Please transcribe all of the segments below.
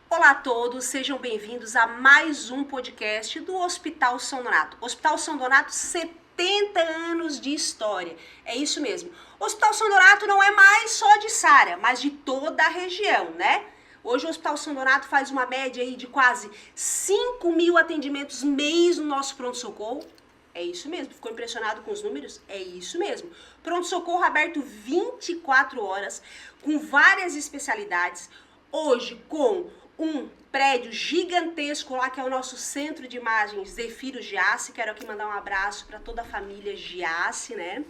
Olá a todos, sejam bem-vindos a mais um podcast do Hospital São Donato. Hospital São Donato, 70 anos de história. É isso mesmo. O Hospital São Donato não é mais só de Sara, mas de toda a região, né? Hoje o Hospital São Donato faz uma média aí de quase 5.000 atendimentos mês no nosso pronto-socorro. É isso mesmo, ficou impressionado com os números? É isso mesmo. Pronto-socorro aberto 24 horas, com várias especialidades. Hoje com um prédio gigantesco lá, que é o nosso centro de imagens Zefiro Giassi. Quero aqui mandar um abraço para toda a família Giassi, né?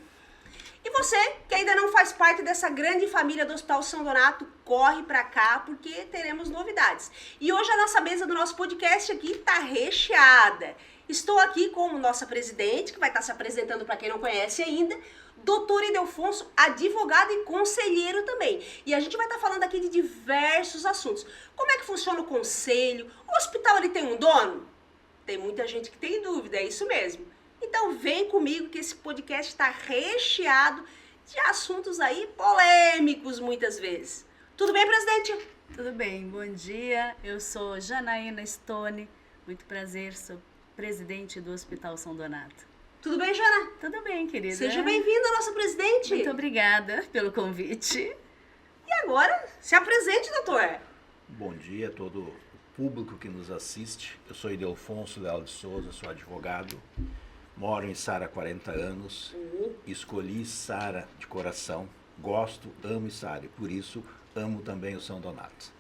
E você, que ainda não faz parte dessa grande família do Hospital São Donato, corre pra cá porque teremos novidades. E hoje a nossa mesa do nosso podcast aqui tá recheada. Estou aqui com nossa presidente, que vai estar se apresentando para quem não conhece ainda, doutor Ildefonso, advogado e conselheiro também. E a gente vai estar falando aqui de diversos assuntos. Como é que funciona o conselho? O hospital ele tem um dono? Tem muita gente que tem dúvida, é isso mesmo. Então vem comigo que esse podcast está recheado de assuntos aí polêmicos muitas vezes. Tudo bem, presidente? Tudo bem, bom dia. Eu sou Janaína Stone, muito prazer, sou presidente do Hospital São Donato. Tudo bem, Jana? Tudo bem, querida. Seja bem-vinda, nossa presidente. Muito obrigada pelo convite. E agora, se apresente, doutor. Bom dia a todo o público que nos assiste. Eu sou Ildefonso Leal de Souza, sou advogado, moro em Sara há 40 anos, escolhi Sara de coração, gosto, amo Sara e por isso amo também o São Donato.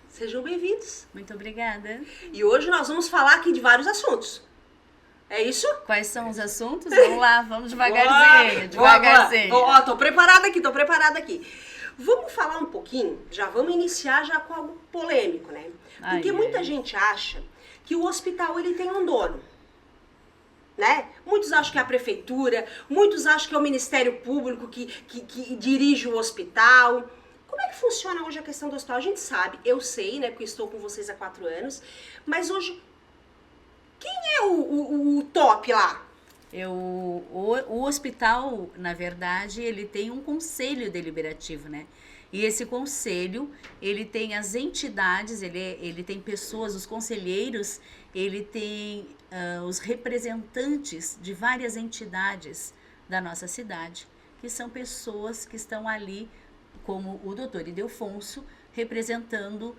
Sejam bem-vindos. Muito obrigada. E hoje nós vamos falar aqui de vários assuntos. É isso? Quais são os assuntos? Vamos lá, vamos devagarzinho, devagarzinho. Ó, tô preparada aqui. Vamos falar um pouquinho, já vamos iniciar já com algo polêmico, né? Porque muita gente acha que o hospital ele tem um dono, né? Muitos acham que é a prefeitura, muitos acham que é o Ministério Público que dirige o hospital. Como é que funciona hoje a questão do hospital? A gente sabe, eu sei, né, porque eu estou com vocês há 4 anos, mas hoje, quem é o top lá? O hospital, na verdade, ele tem um conselho deliberativo, né? E esse conselho, ele tem as entidades, ele tem pessoas, os conselheiros, ele tem os representantes de várias entidades da nossa cidade, que são pessoas que estão ali, como o doutor Ildefonso, representando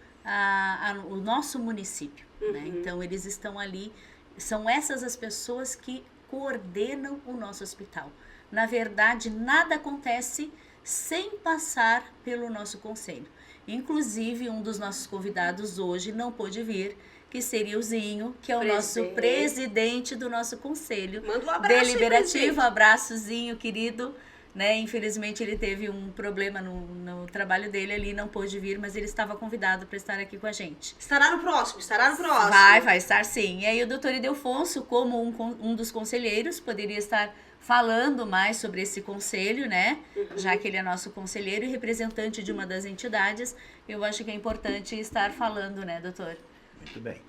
o nosso município, né? Então, eles estão ali, são essas as pessoas que coordenam o nosso hospital. Na verdade, nada acontece sem passar pelo nosso conselho. Inclusive, um dos nossos convidados hoje não pôde vir, que seria o Zinho, que é o nosso presidente do nosso conselho deliberativo. Abraçozinho, querido. Né? Infelizmente ele teve um problema no trabalho dele ali, não pôde vir, mas ele estava convidado para estar aqui com a gente. Estará no próximo. Vai estar sim. E aí o doutor Ildefonso, como um dos conselheiros, poderia estar falando mais sobre esse conselho, né? Já que ele é nosso conselheiro e representante de uma das entidades, eu acho que é importante estar falando, né, doutor? Muito bem.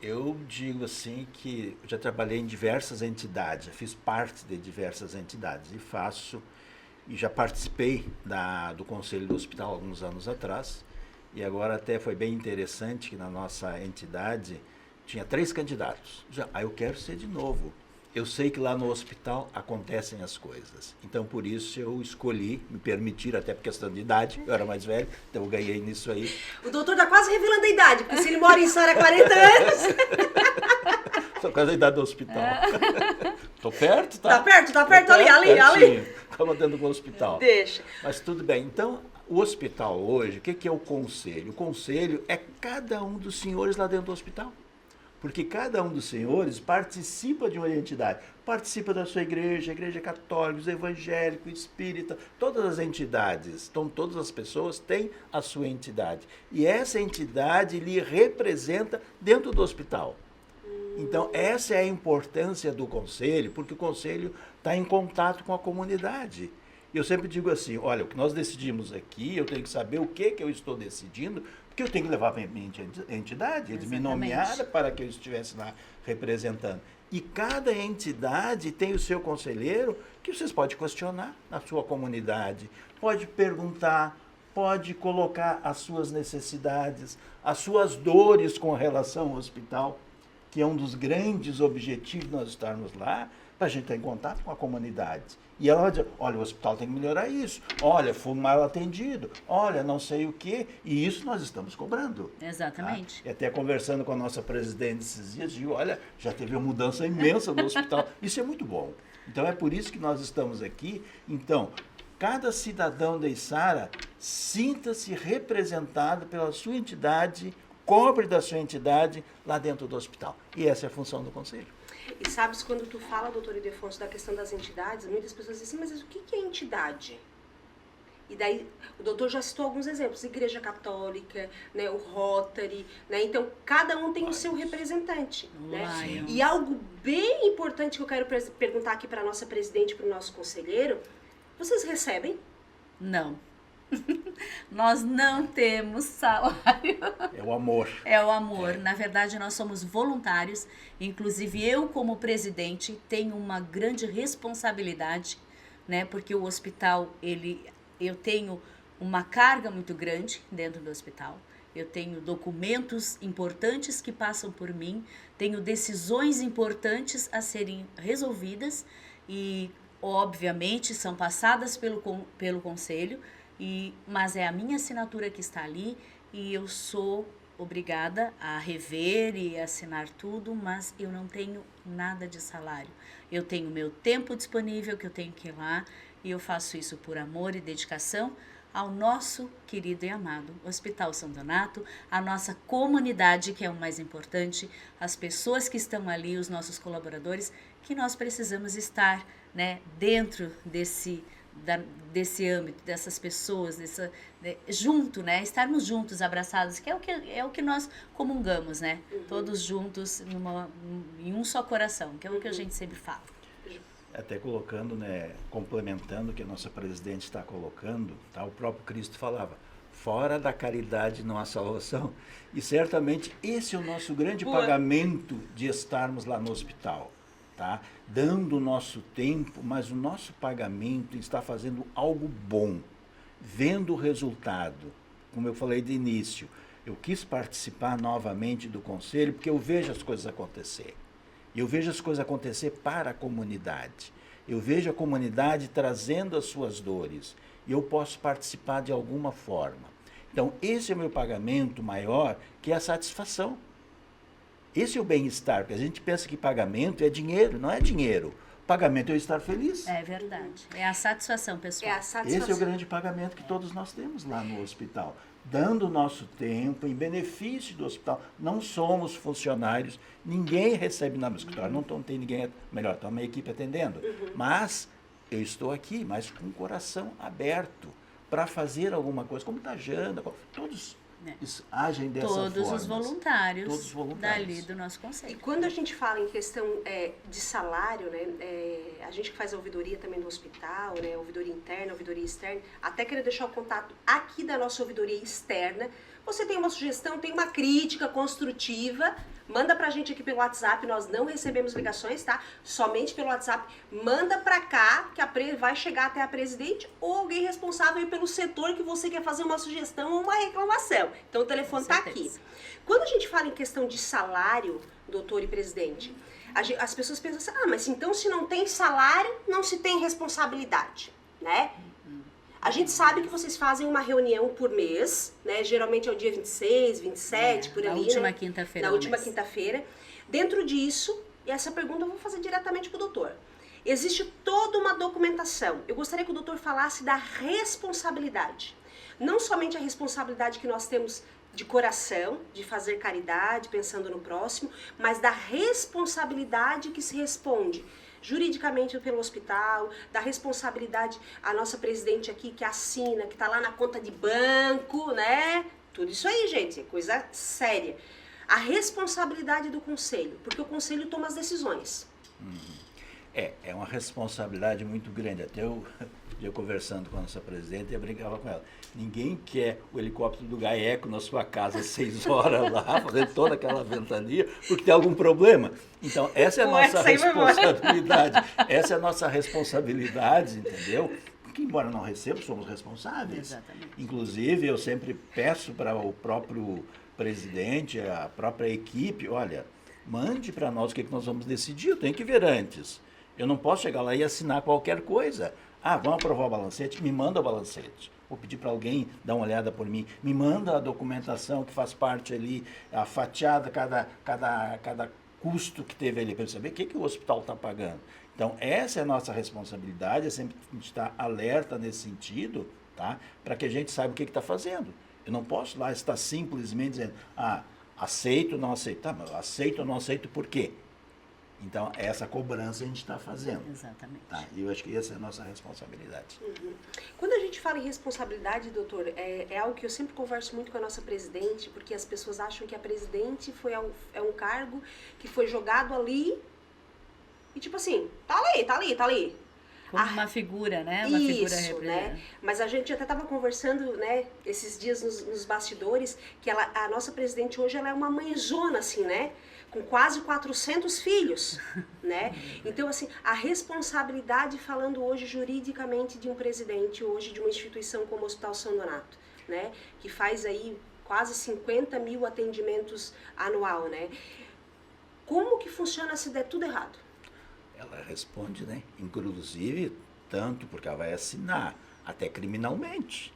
Eu digo assim que eu já trabalhei em diversas entidades, já fiz parte de diversas entidades e já participei do Conselho do Hospital alguns anos atrás, e agora até foi bem interessante que na nossa entidade tinha 3 candidatos. Eu quero ser de novo. Eu sei que lá no hospital acontecem as coisas. Então, por isso, eu escolhi me permitir, até por questão de idade, eu era mais velho, então eu ganhei nisso aí. O doutor tá quase revelando a idade, porque se ele mora em Sara há 40 anos... Sou quase a idade do hospital. Tô perto, tá? Tá perto, ali. Estamos dentro do hospital. Deixa. Mas tudo bem. Então, o hospital hoje, o que é o conselho? O conselho é cada um dos senhores lá dentro do hospital. Porque cada um dos senhores participa de uma entidade, participa da sua igreja católica, os evangélicos, espírita, todas as entidades, então todas as pessoas têm a sua entidade. E essa entidade lhe representa dentro do hospital. Então essa é a importância do conselho, porque o conselho está em contato com a comunidade. E eu sempre digo assim, olha, o que nós decidimos aqui, eu tenho que saber o que eu estou decidindo, porque eu tenho que levar para a minha entidade, eles me nomearam para que eu estivesse lá representando. E cada entidade tem o seu conselheiro que vocês podem questionar na sua comunidade, pode perguntar, pode colocar as suas necessidades, as suas dores com relação ao hospital, que é um dos grandes objetivos de nós estarmos lá, para a gente estar em contato com a comunidade. E ela vai dizer, olha, o hospital tem que melhorar isso, olha, fui mal atendido, olha, não sei o quê, e isso nós estamos cobrando. Exatamente. Tá? E até conversando com a nossa presidente esses dias, digo, olha, já teve uma mudança imensa no hospital. Isso é muito bom. Então é por isso que nós estamos aqui. Então, cada cidadão da Içara sinta-se representado pela sua entidade, cobre da sua entidade lá dentro do hospital. E essa é a função do Conselho. E sabes, quando tu fala, doutor Ildefonso, da questão das entidades, muitas pessoas dizem, mas o que é entidade? E daí, o doutor já citou alguns exemplos, Igreja Católica, né, o Rotary, né, então cada um tem o seu representante. Né? E algo bem importante que eu quero perguntar aqui para a nossa presidente e para o nosso conselheiro, vocês recebem? Não. Nós não temos salário. É o amor. É o amor. Na verdade, nós somos voluntários. Inclusive, eu, como presidente, tenho uma grande responsabilidade, né? Porque o hospital, eu tenho uma carga muito grande dentro do hospital. Eu tenho documentos importantes que passam por mim. Tenho decisões importantes a serem resolvidas e, obviamente, são passadas pelo conselho. Mas é a minha assinatura que está ali e eu sou obrigada a rever e assinar tudo, mas eu não tenho nada de salário. Eu tenho meu tempo disponível que eu tenho que ir lá e eu faço isso por amor e dedicação ao nosso querido e amado Hospital São Donato, a nossa comunidade, que é o mais importante, as pessoas que estão ali, os nossos colaboradores, que nós precisamos estar, né, dentro desse âmbito, dessas pessoas, junto, né? Estarmos juntos, abraçados, que é o que nós comungamos, né? Todos juntos em um só coração, que é o que a gente sempre fala. Até colocando, né, complementando o que a nossa presidente está colocando, tá? O próprio Cristo falava, fora da caridade não há salvação. E certamente esse é o nosso grande pagamento de estarmos lá no hospital. Tá? Dando o nosso tempo, mas o nosso pagamento está fazendo algo bom, vendo o resultado. Como eu falei de início, eu quis participar novamente do conselho porque eu vejo as coisas acontecer. Eu vejo as coisas acontecer para a comunidade. Eu vejo a comunidade trazendo as suas dores e eu posso participar de alguma forma. Então, esse é o meu pagamento maior, que é a satisfação. Esse é o bem-estar, porque a gente pensa que pagamento é dinheiro, não é dinheiro. Pagamento é eu estar feliz. É verdade. É a satisfação pessoal. É a satisfação. Esse é o grande pagamento que todos nós temos lá no hospital. Dando o nosso tempo em benefício do hospital. Não somos funcionários, ninguém recebe nada no escritório, não tem ninguém, melhor, está uma equipe atendendo. Mas eu estou aqui, mas com o coração aberto para fazer alguma coisa, como está a Jana, todos agem dessa forma. Todos os voluntários dali do nosso conselho. E quando a gente fala em questão de salário, né, a gente que faz a ouvidoria também do hospital, né, ouvidoria interna, ouvidoria externa, até quero deixar o contato aqui da nossa ouvidoria externa. Você tem uma sugestão, tem uma crítica construtiva, manda pra gente aqui pelo WhatsApp, nós não recebemos ligações, tá? Somente pelo WhatsApp, manda pra cá, que vai chegar até a presidente ou alguém responsável pelo setor que você quer fazer uma sugestão ou uma reclamação. Então o telefone tá aqui. Quando a gente fala em questão de salário, doutor e presidente, as pessoas pensam assim, mas então se não tem salário, não se tem responsabilidade, né? A gente sabe que vocês fazem uma reunião por mês, né? Geralmente é o dia 26, 27, por ali, na última quinta-feira. Na última quinta-feira. Dentro disso, e essa pergunta eu vou fazer diretamente para o doutor. Existe toda uma documentação. Eu gostaria que o doutor falasse da responsabilidade. Não somente a responsabilidade que nós temos de coração, de fazer caridade, pensando no próximo, mas da responsabilidade que se responde juridicamente pelo hospital, da responsabilidade, a nossa presidente aqui que assina, que está lá na conta de banco, né? Tudo isso aí, gente, é coisa séria. A responsabilidade do conselho, porque o conselho toma as decisões. É uma responsabilidade muito grande. Até eu conversando com a nossa presidente, eu brincava com ela. Ninguém quer o helicóptero do GAECO na sua casa às 6 horas lá, fazendo toda aquela ventania, porque tem algum problema. Então, essa é a nossa responsabilidade. Essa é a nossa responsabilidade, entendeu? que embora não receba, somos responsáveis. Exatamente. Inclusive, eu sempre peço para o próprio presidente, a própria equipe, olha, mande para nós o que nós vamos decidir, eu tenho que ver antes. Eu não posso chegar lá e assinar qualquer coisa. Ah, vamos aprovar o balancete? Me manda o balancete. Vou pedir para alguém dar uma olhada por mim. Me manda a documentação que faz parte ali, a fatiada, cada custo que teve ali, para eu saber o que o hospital está pagando. Então, essa é a nossa responsabilidade, é sempre estar alerta nesse sentido, tá? Para que a gente saiba o que está fazendo. Eu não posso lá estar simplesmente dizendo, aceito ou não aceito. Tá, mas aceito ou não aceito por quê? Então, essa cobrança a gente está fazendo. Exatamente. Tá? E eu acho que essa é a nossa responsabilidade. Uhum. Quando a gente fala em responsabilidade, doutor, é algo que eu sempre converso muito com a nossa presidente, porque as pessoas acham que a presidente é um cargo que foi jogado ali e tipo assim, tá ali. Como uma figura, né? Uma figura Isso, né? Mas a gente até estava conversando, né, esses dias nos bastidores, que a nossa presidente hoje ela é uma mãezona, assim, né? Com quase 400 filhos, né? Então, assim, a responsabilidade, falando hoje juridicamente de um presidente, hoje de uma instituição como o Hospital São Donato, né? Que faz aí quase 50 mil atendimentos anual, né? Como que funciona se der tudo errado? Ela responde, né? Inclusive, tanto porque ela vai assinar, até criminalmente.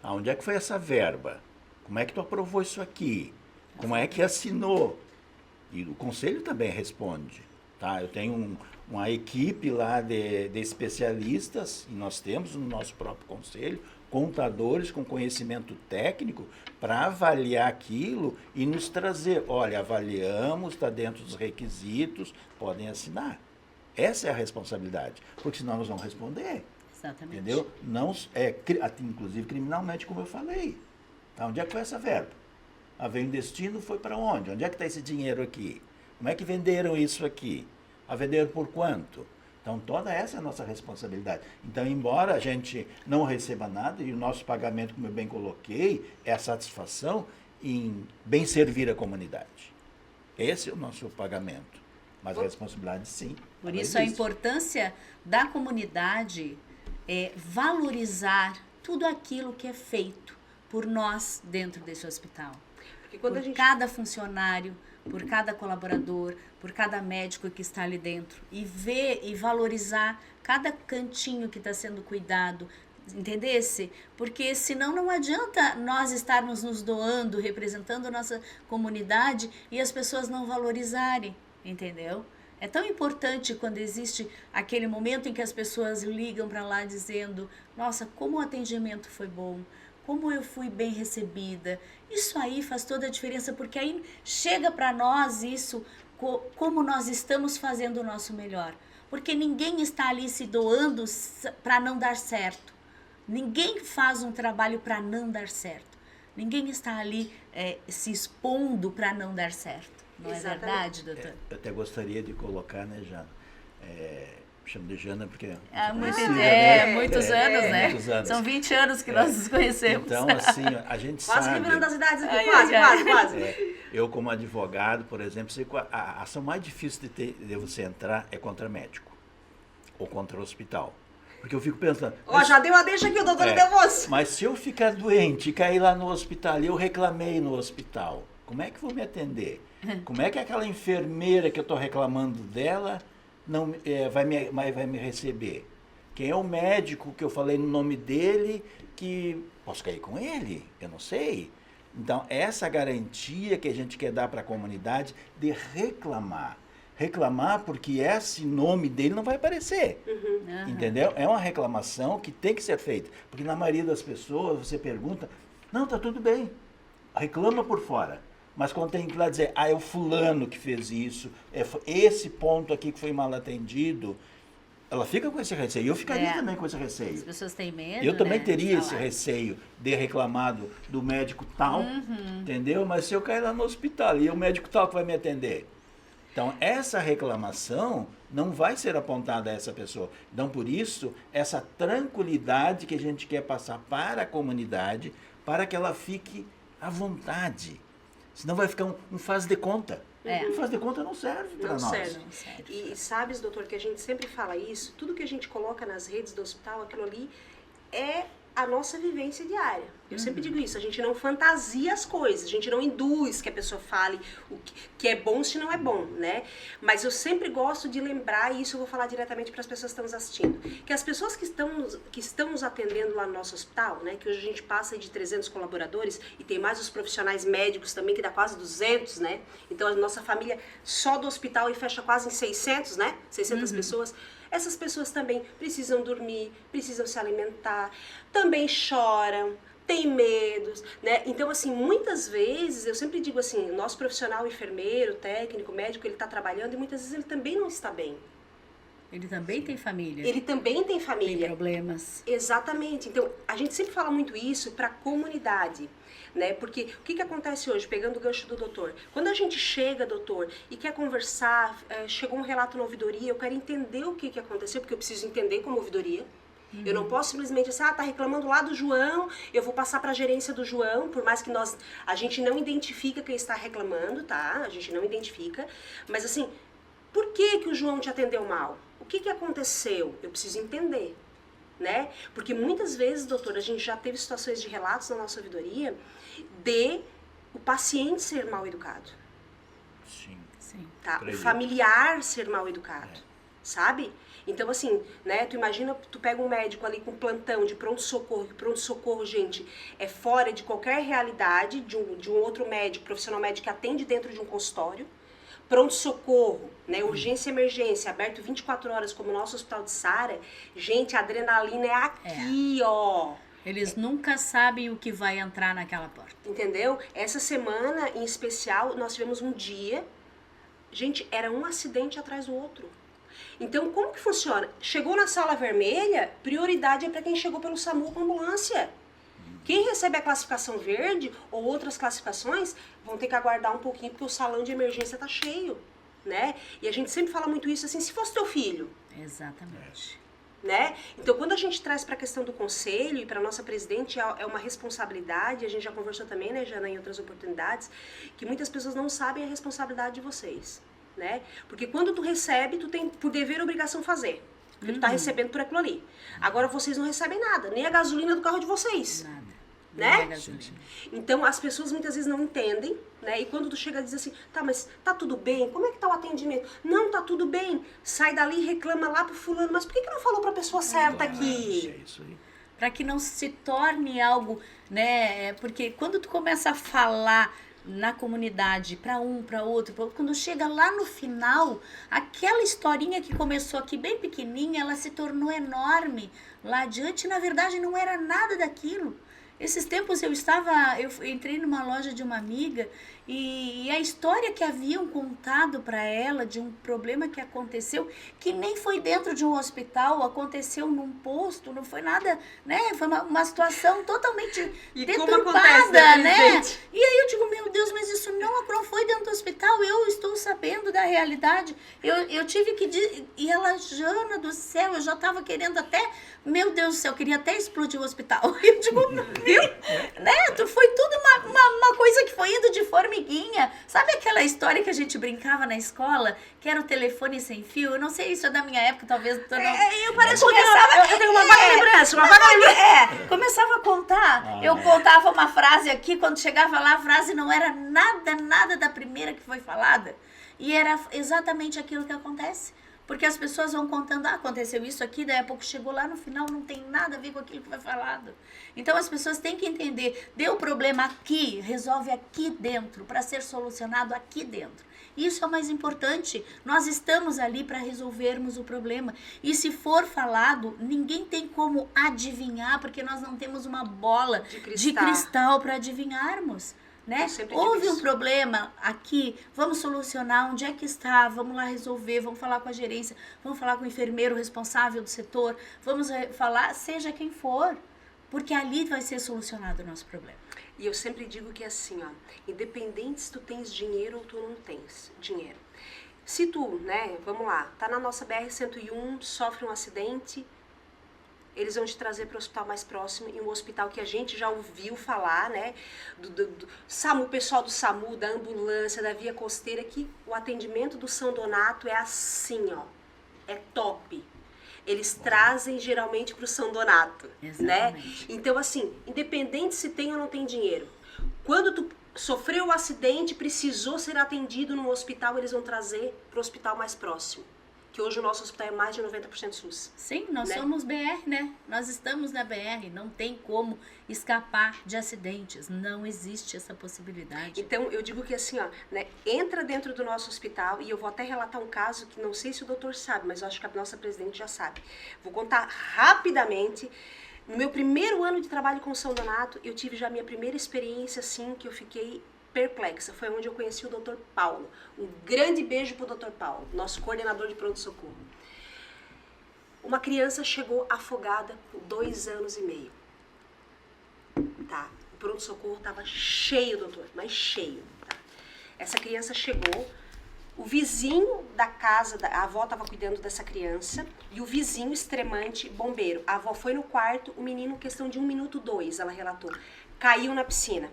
Onde é que foi essa verba? Como é que tu aprovou isso aqui? Como é que assinou? E o conselho também responde, tá? Eu tenho uma equipe lá de especialistas, e nós temos no nosso próprio conselho, contadores com conhecimento técnico para avaliar aquilo e nos trazer, olha, avaliamos, está dentro dos requisitos, podem assinar. Essa é a responsabilidade, porque senão nós vamos responder. Exatamente. Entendeu? Não, inclusive criminalmente, como eu falei. Tá? Onde é que foi essa verba? Veio um destino, foi para onde? Onde é que está esse dinheiro aqui? Como é que venderam isso aqui? Venderam por quanto? Então, toda essa é a nossa responsabilidade. Então, embora a gente não receba nada, e o nosso pagamento, como eu bem coloquei, é a satisfação em bem servir a comunidade. Esse é o nosso pagamento. Mas a responsabilidade, sim. Por isso, a importância da comunidade é valorizar tudo aquilo que é feito por nós dentro desse hospital. Por cada funcionário, por cada colaborador, por cada médico que está ali dentro. E ver e valorizar cada cantinho que está sendo cuidado, entendesse? Porque senão não adianta nós estarmos nos doando, representando a nossa comunidade e as pessoas não valorizarem, entendeu? É tão importante quando existe aquele momento em que as pessoas ligam para lá dizendo, nossa, como o atendimento foi bom, como eu fui bem recebida. Isso aí faz toda a diferença, porque aí chega para nós isso, como nós estamos fazendo o nosso melhor. Porque ninguém está ali se doando para não dar certo. Ninguém faz um trabalho para não dar certo. Ninguém está ali se expondo para não dar certo. Não é verdade, doutor? Eu até gostaria de colocar, né, Jana? Chamo de Jana porque... muitos anos, né? Muitos anos. São 20 anos que nós nos conhecemos. Então, assim, a gente quase sabe... Quase revelando as idades aqui, quase. Eu, como advogado, por exemplo, sei que a ação mais difícil de você entrar é contra médico ou contra o hospital. Porque eu fico pensando... já deu a deixa aqui, o doutor deu você. Mas se eu ficar doente e cair lá no hospital e eu reclamei no hospital, como é que vou me atender? Como é que aquela enfermeira que eu estou reclamando dela não vai me receber? Quem é o médico que eu falei no nome dele que posso cair com ele? Eu não sei. Então, essa garantia que a gente quer dar para a comunidade de reclamar. Reclamar porque esse nome dele não vai aparecer. Uhum. Entendeu? É uma reclamação que tem que ser feita. Porque na maioria das pessoas você pergunta, não, tá tudo bem. Reclama por fora. Mas quando tem que ir lá dizer, é o fulano que fez isso, esse ponto aqui que foi mal atendido, ela fica com esse receio. Eu ficaria também com esse receio. As pessoas têm medo, eu também né, teria esse receio de reclamar do médico tal, entendeu? Mas se eu cair lá no hospital e é o médico tal que vai me atender. Então, essa reclamação não vai ser apontada a essa pessoa. Então, por isso, essa tranquilidade que a gente quer passar para a comunidade, para que ela fique à vontade. Senão vai ficar um faz de conta. É. E faz de conta não serve para Não nós. serve. Não serve. E sabes, doutor, que a gente sempre fala isso, tudo que a gente coloca nas redes do hospital, aquilo ali é a nossa vivência diária. Eu sempre digo isso, a gente não fantasia as coisas, a gente não induz que a pessoa fale o que é bom se não é bom, né? Mas eu sempre gosto de lembrar, e isso eu vou falar diretamente para as pessoas que estão nos assistindo, que as pessoas que estão nos atendendo lá no nosso hospital, né, que hoje a gente passa de 300 colaboradores e tem mais os profissionais médicos também, que dá quase 200, né? Então a nossa família só do hospital e fecha quase em 600, né? 600 pessoas. Essas pessoas também precisam dormir, precisam se alimentar, também choram, têm medos, né? Então, assim, muitas vezes, eu sempre digo assim, o nosso profissional, enfermeiro, técnico, médico, ele está trabalhando e muitas vezes ele também não está bem. Ele também tem família. Ele também tem Tem família. problemas. Exatamente. Então, a gente sempre fala muito isso para a comunidade, né? Porque o que acontece hoje, pegando o gancho do doutor? Quando a gente chega, doutor, e quer conversar, chegou um relato na ouvidoria, eu quero entender o que aconteceu, porque eu preciso entender como ouvidoria. Eu não posso simplesmente assim, tá reclamando lá do João, eu vou passar para a gerência do João, por mais que a gente não identifica quem está reclamando, tá? A gente não identifica, mas assim, por que o João te atendeu mal? O que aconteceu? Eu preciso entender, né? Porque muitas vezes, doutor, a gente já teve situações de relatos na nossa ouvidoria de o paciente ser mal educado, Sim. Sim. tá? O Acredito. familiar ser mal educado, sabe? Então, assim, né, tu imagina, tu pega um médico ali com plantão de pronto-socorro, que pronto-socorro, gente, é fora de qualquer realidade de um outro médico, profissional médico que atende dentro de um consultório. Pronto-socorro, né, urgência e emergência, aberto 24 horas como o nosso hospital de Sara, gente, a adrenalina é aqui, ó. Eles nunca sabem o que vai entrar naquela porta. Entendeu? Essa semana, em especial, nós tivemos um dia, gente, era um acidente atrás do outro. Então, como que funciona? Chegou na sala vermelha, prioridade é para quem chegou pelo SAMU com ambulância. Quem recebe a classificação verde ou outras classificações vão ter que aguardar um pouquinho porque o salão de emergência tá cheio, né? E a gente sempre fala muito isso assim, se fosse teu filho, Exatamente. né? Então, quando a gente traz para a questão do conselho e para nossa presidente é uma responsabilidade, a gente já conversou também, né, Jana, em outras oportunidades, que muitas pessoas não sabem a responsabilidade de vocês, né? Porque quando tu recebe, tu tem por dever e obrigação fazer. Porque tu tá recebendo por aquilo ali. Agora vocês não recebem nada, nem a gasolina do carro de vocês. Nada. Né? Não é gasolina. Então as pessoas muitas vezes não entendem, né? E quando tu chega e diz assim, tá, mas tá tudo bem? Como é que tá o atendimento? Não, tá tudo bem. Sai dali e reclama lá pro fulano, mas por que não falou pra pessoa certa aqui? É isso aí. Para que não se torne algo, né? Porque quando tu começa a falar na comunidade para um, para outro, quando chega lá no final, aquela historinha que começou aqui bem pequenininha, ela se tornou enorme lá adiante, na verdade não era nada daquilo. Esses tempos eu entrei numa loja de uma amiga e a história que haviam contado para ela de um problema que aconteceu, que nem foi dentro de um hospital, aconteceu num posto, não foi nada, né? Foi uma situação totalmente E como acontece, deturpada, né, né? gente? E aí eu digo, meu Deus, mas isso não foi dentro do hospital, eu estou sabendo da realidade. Eu tive que... E ela, Jana do céu, eu já estava querendo até... Meu Deus do céu, eu queria até explodir o hospital. Eu digo, viu? Né? Foi tudo uma coisa que foi indo de formiguinha. Sabe aquela história que a gente brincava na escola? Que era o telefone sem fio? Eu não sei, isso é da minha época, talvez tu não... Eu pareço eu tenho uma vaga lembrança, uma vaga lembrança. Começava a contar. Eu contava uma frase aqui, quando chegava lá, a frase não era nada da primeira que foi falada. E era exatamente aquilo que acontece. Porque as pessoas vão contando, aconteceu isso aqui, daí a pouco chegou lá no final, não tem nada a ver com aquilo que foi falado. Então as pessoas têm que entender, deu problema aqui, resolve aqui dentro, para ser solucionado aqui dentro. Isso é o mais importante, nós estamos ali para resolvermos o problema. E se for falado, ninguém tem como adivinhar, porque nós não temos uma bola de cristal para adivinharmos. Né? Houve um problema aqui, vamos solucionar, onde é que está, vamos lá resolver, vamos falar com a gerência, vamos falar com o enfermeiro responsável do setor, vamos falar, seja quem for, porque ali vai ser solucionado o nosso problema. E eu sempre digo que é assim, ó, independente se tu tens dinheiro ou tu não tens dinheiro. Se tu, né, vamos lá, tá na nossa BR-101, sofre um acidente, eles vão te trazer para o hospital mais próximo, em um hospital que a gente já ouviu falar, né? Do SAMU, pessoal do SAMU, da ambulância, da via costeira, que o atendimento do São Donato é assim, ó. É top. Eles trazem geralmente para o São Donato, Exatamente. né? Então, assim, independente se tem ou não tem dinheiro, quando tu sofreu um acidente, precisou ser atendido no hospital, eles vão trazer para o hospital mais próximo. Que hoje o nosso hospital é mais de 90% SUS. Sim, nós né? somos BR, né? Nós estamos na BR, não tem como escapar de acidentes, não existe essa possibilidade. Então, eu digo que assim, ó, né, entra dentro do nosso hospital, e eu vou até relatar um caso que não sei se o doutor sabe, mas eu acho que a nossa presidente já sabe. Vou contar rapidamente. No meu primeiro ano de trabalho com o São Donato, eu tive já a minha primeira experiência, assim, que eu fiquei perplexa. Foi onde eu conheci o Dr. Paulo. Um grande beijo pro Dr. Paulo, nosso coordenador de pronto-socorro. Uma criança chegou afogada com 2 anos e meio. Tá? O pronto-socorro estava cheio, doutor, mas cheio. Tá? Essa criança chegou, o vizinho da casa, a avó estava cuidando dessa criança, e o vizinho extremante, bombeiro. A avó foi no quarto, o menino, questão de 1 minuto 2, ela relatou, caiu na piscina.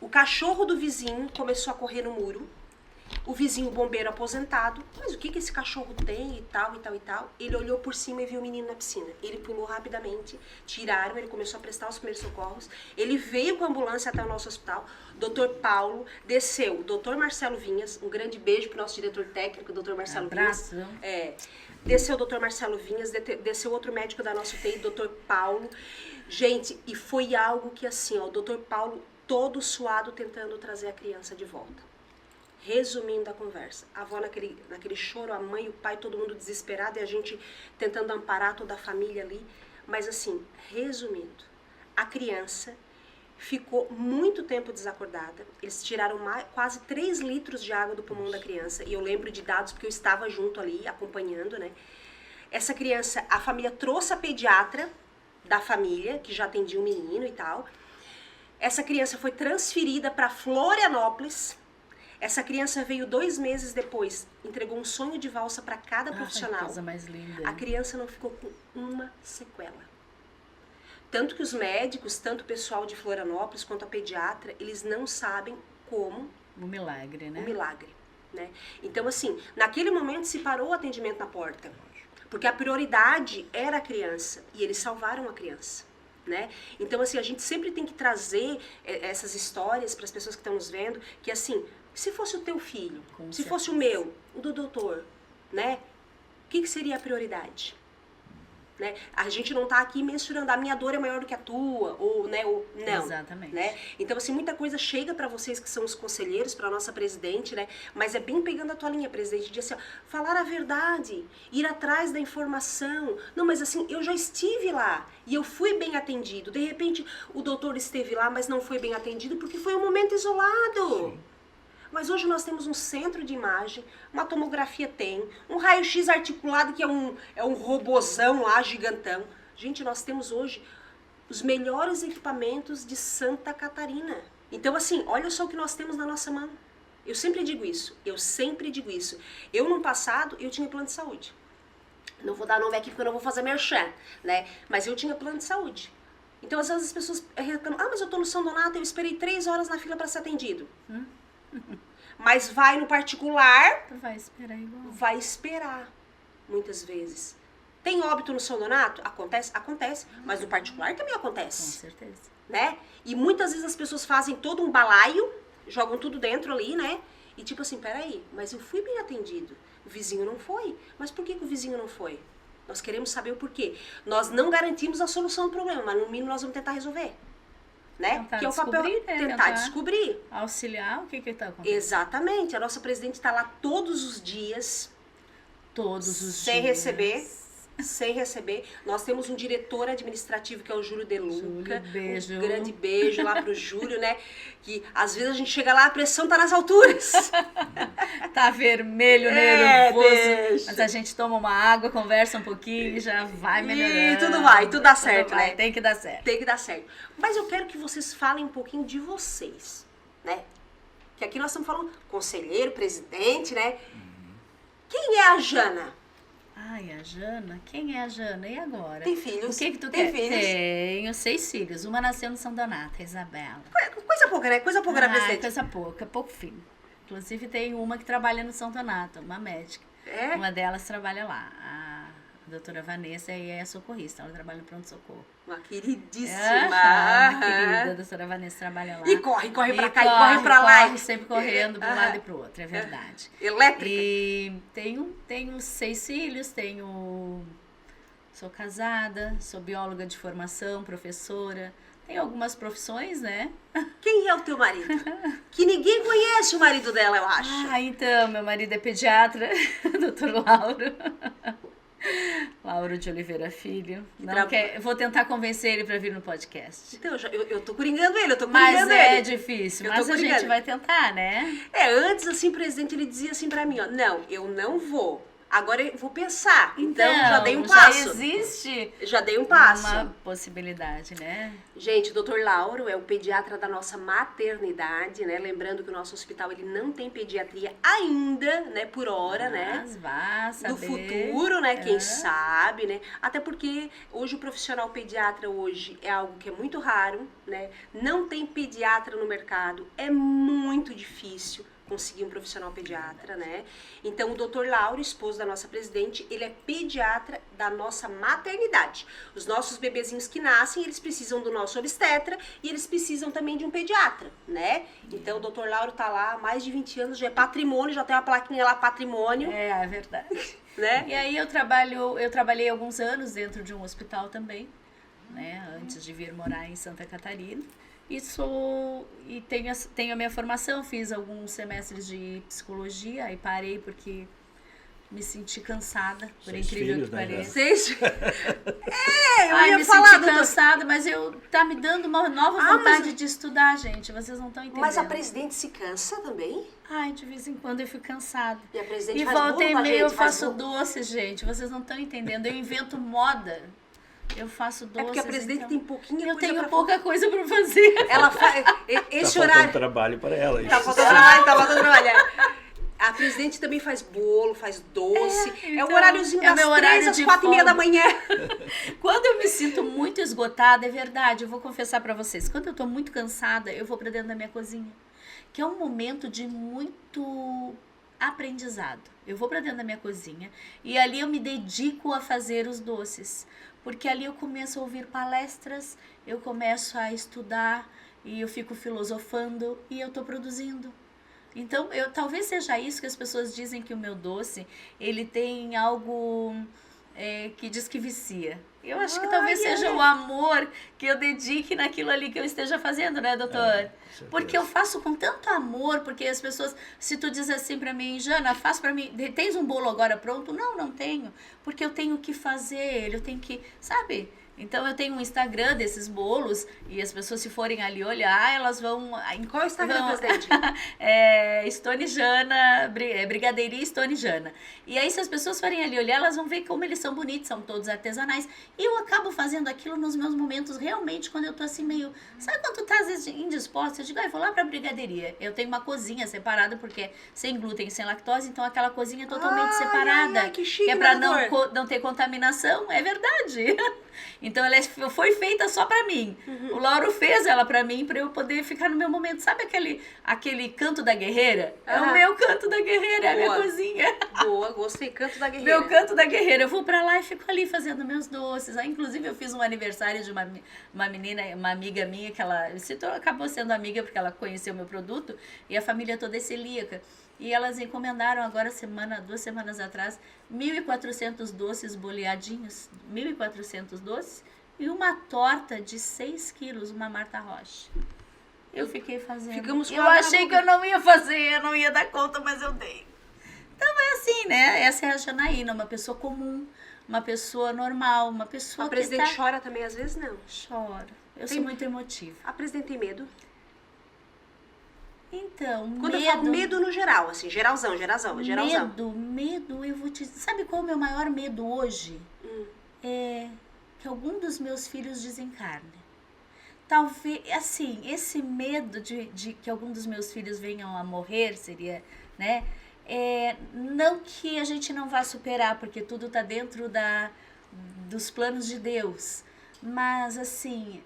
O cachorro do vizinho começou a correr no muro. O vizinho bombeiro aposentado, mas o que esse cachorro tem e tal, e tal, e tal. Ele olhou por cima e viu o menino na piscina. Ele pulou rapidamente, tiraram, ele começou a prestar os primeiros socorros. Ele veio com a ambulância até o nosso hospital. Dr. Paulo desceu, o Dr. Marcelo Vinhas, um grande beijo pro nosso diretor técnico, o Dr. Marcelo Abraço. Vinhas. Desceu o Dr. Marcelo Vinhas, desceu outro médico da nossa UTI, Dr. Paulo. Gente, e foi algo que assim, ó, o Dr. Paulo todo suado tentando trazer a criança de volta. Resumindo a conversa, a avó naquele choro, a mãe, o pai, todo mundo desesperado e a gente tentando amparar toda a família ali. Mas assim, resumindo, a criança ficou muito tempo desacordada. Eles tiraram quase 3 litros de água do pulmão da criança. E eu lembro de dados porque eu estava junto ali, acompanhando, né? Essa criança, a família trouxe a pediatra da família, que já atendia o menino e tal. Essa criança foi transferida para Florianópolis. Essa criança veio 2 meses depois, entregou um sonho de valsa para cada profissional. Que coisa mais linda. A criança não ficou com uma sequela. Tanto que os médicos, tanto o pessoal de Florianópolis quanto a pediatra, eles não sabem como. Um milagre, né? Um milagre, né? Então, assim, naquele momento se parou o atendimento na porta. Porque a prioridade era a criança. E eles salvaram a criança. Né? Então, assim, a gente sempre tem que trazer essas histórias para as pessoas que estão nos vendo, que assim, se fosse o teu filho, se fosse o meu, o do doutor, né? O que seria a prioridade? Né? A gente não está aqui mensurando, a minha dor é maior do que a tua, ou, né, ou não. Exatamente. Né? Então, assim, muita coisa chega para vocês que são os conselheiros, para a nossa presidente, né? Mas é bem pegando a tua linha, presidente, de assim, ó, falar a verdade, ir atrás da informação. Não, mas assim, eu já estive lá e eu fui bem atendido. De repente, o doutor esteve lá, mas não foi bem atendido porque foi um momento isolado. Sim. Mas hoje nós temos um centro de imagem, uma tomografia tem, um raio-x articulado que é um robozão lá, gigantão. Gente, nós temos hoje os melhores equipamentos de Santa Catarina. Então, assim, olha só o que nós temos na nossa mão. Eu sempre digo isso, Eu, no passado, eu tinha plano de saúde. Não vou dar nome aqui porque eu não vou fazer merchan, né? Mas eu tinha plano de saúde. Então, às vezes as pessoas reclamam, mas eu tô no São Donato, eu esperei 3 horas na fila para ser atendido. Mas vai no particular... Vai esperar igual. Vai esperar, muitas vezes. Tem óbito no São Donato? Acontece? Acontece. Mas no particular também acontece. Com certeza. Né? E muitas vezes as pessoas fazem todo um balaio, jogam tudo dentro ali, né? E tipo assim, peraí, mas eu fui bem atendido. O vizinho não foi. Mas por que o vizinho não foi? Nós queremos saber o porquê. Nós não garantimos a solução do problema, mas no mínimo nós vamos tentar resolver. Né? Tentar que é o papel, tentar descobrir. Auxiliar o que está acontecendo. Exatamente. A nossa presidente está lá todos os dias. Sem receber. Nós temos um diretor administrativo que é o Júlio De Luca. Beijo. Um grande beijo lá pro Júlio, né? Que às vezes a gente chega lá, a pressão tá nas alturas. Tá vermelho, nervoso. Deixa. Mas a gente toma uma água, conversa um pouquinho e já vai melhorando. E tudo dá certo, né? Tem que dar certo. Tem que dar certo. Mas eu quero que vocês falem um pouquinho de vocês, né? Que aqui nós estamos falando conselheiro, presidente, né? Quem é a Jana? Ai, a Jana? Quem é a Jana? E agora? Tem filhos? O que tu Tem quer? filhos? Tenho 6 filhos. Uma nasceu no São Donato, a Isabela. Coisa pouca, né? Coisa pouca, né, presidente? Coisa pouca, pouco filho. Inclusive tem uma que trabalha no São Donato, uma médica. É? Uma delas trabalha lá. A doutora Vanessa é socorrista, ela trabalha no pronto-socorro. Uma queridíssima. Minha querida, a doutora Vanessa trabalha lá. E corre pra cá, e corre pra lá. Corre sempre correndo para um lado e para o outro, é verdade. Elétrica. E tenho 6 filhos, sou casada, sou bióloga de formação, professora. Tenho algumas profissões, né? Quem é o teu marido? Que ninguém conhece o marido dela, eu acho. Então, meu marido é pediatra, Dr. Lauro. Lauro de Oliveira Filho. Eu vou tentar convencer ele para vir no podcast. Então, eu tô coringando ele, Mas é difícil, mas a gente coringando. vai tentar, né? Antes, assim, o presidente, ele dizia assim pra mim, ó, não, eu não vou. Agora eu vou pensar. Então já dei um passo. Já existe Já dei um passo. uma possibilidade, né? Gente, o Dr. Lauro é o pediatra da nossa maternidade, né? Lembrando que o nosso hospital, ele não tem pediatria ainda, né? Por hora, né? Mas vá saber. No futuro, né? Quem sabe, né? Até porque hoje o profissional pediatra hoje é algo que é muito raro, né? Não tem pediatra no mercado, é muito difícil conseguir um profissional pediatra, né? Então, o Dr. Lauro, esposo da nossa presidente, ele é pediatra da nossa maternidade. Os nossos bebezinhos que nascem, eles precisam do nosso obstetra e eles precisam também de um pediatra, né? Então, o Dr. Lauro tá lá há mais de 20 anos, já é patrimônio, já tem uma plaquinha lá, patrimônio. É verdade. Né? E aí eu trabalhei alguns anos dentro de um hospital também, né? Antes de vir morar em Santa Catarina. E tenho a minha formação, fiz alguns semestres de psicologia, aí parei porque me senti cansada, por 6 incrível filhos, que né, pareça. Eu ia me falar, senti doutor. cansada, mas tá me dando uma nova vontade de estudar, gente. Vocês não estão entendendo. Mas a presidente se cansa também? Ai, de vez em quando eu fico cansada. E a presidente E faz bolo volta e pra meia gente, eu faz faço bolo. doces, gente. Vocês não estão entendendo. Eu invento moda. Eu faço doces. É porque a presidente então tem pouquinha eu coisa tenho pra pouca coisa pra fazer. Ela faz esse Tá horário. faltando trabalho para ela. Tá isso. faltando trabalho, tá faltando trabalho. A presidente também faz bolo, faz doce. É então, o horáriozinho é das meu horário 3 às de 4h30 da folga. manhã. Quando eu me sinto muito esgotada, é verdade, eu vou confessar pra vocês. Quando eu tô muito cansada, eu vou pra dentro da minha cozinha. Que é um momento de muito aprendizado. Eu vou pra dentro da minha cozinha e ali eu me dedico a fazer os doces. Porque ali eu começo a ouvir palestras, eu começo a estudar e eu fico filosofando e eu tô produzindo. Então, talvez seja isso que as pessoas dizem que o meu doce, ele tem algo que diz que vicia. Eu acho que talvez seja o amor que eu dedique naquilo ali que eu esteja fazendo, né, doutor? Porque eu faço com tanto amor, porque as pessoas, se tu diz assim pra mim, Jana, faz pra mim, tens um bolo agora pronto? Não tenho, porque eu tenho que fazer ele, eu tenho que, sabe? Então eu tenho um Instagram desses bolos e as pessoas, se forem ali olhar, elas vão... Qual é o Instagram, presidente? Stone Jana, Brigadeiria Stone Jana. E aí, se as pessoas forem ali olhar, elas vão ver como eles são bonitos, são todos artesanais. E eu acabo fazendo aquilo nos meus momentos, realmente, quando eu tô assim meio... Sabe quando tu tá às vezes indisposta? Eu digo, vou lá pra brigadeiria. Eu tenho uma cozinha separada, porque é sem glúten, sem lactose, então aquela cozinha é totalmente separada. Que chique, que é pra doutor. não ter contaminação, é verdade. Então ela foi feita só pra mim. O Lauro fez ela pra mim, pra eu poder ficar no meu momento. Sabe aquele canto da guerreira? É o meu canto da guerreira, é a minha cozinha. Boa, gostei, canto da guerreira. Meu canto da guerreira. Eu vou pra lá e fico ali fazendo meus doces. Aí, inclusive, eu fiz um aniversário de uma menina, uma amiga minha, que ela acabou sendo amiga porque ela conheceu meu produto, e a família toda é celíaca. E elas encomendaram agora, 2 semanas atrás, 1.400 doces boleadinhos, 1.400 doces, e uma torta de 6 quilos, uma Marta Rocha. Eu fiquei fazendo. Ficamos com eu água na achei boca. que eu não ia fazer, eu não ia dar conta, mas eu dei. Então é assim, né? Essa é a Janaína, uma pessoa comum, uma pessoa normal, uma pessoa A presidente que chora também, às vezes, não. chora. Eu sou muito emotiva. A presidente tem medo? Então, Quando eu falo medo no geral, assim, geralzão. Medo, eu vou te... Sabe qual é o meu maior medo hoje? É que algum dos meus filhos desencarne. Talvez, assim, esse medo de que algum dos meus filhos venham a morrer seria, né? não que a gente não vá superar, porque tudo está dentro dos planos de Deus. Mas, assim,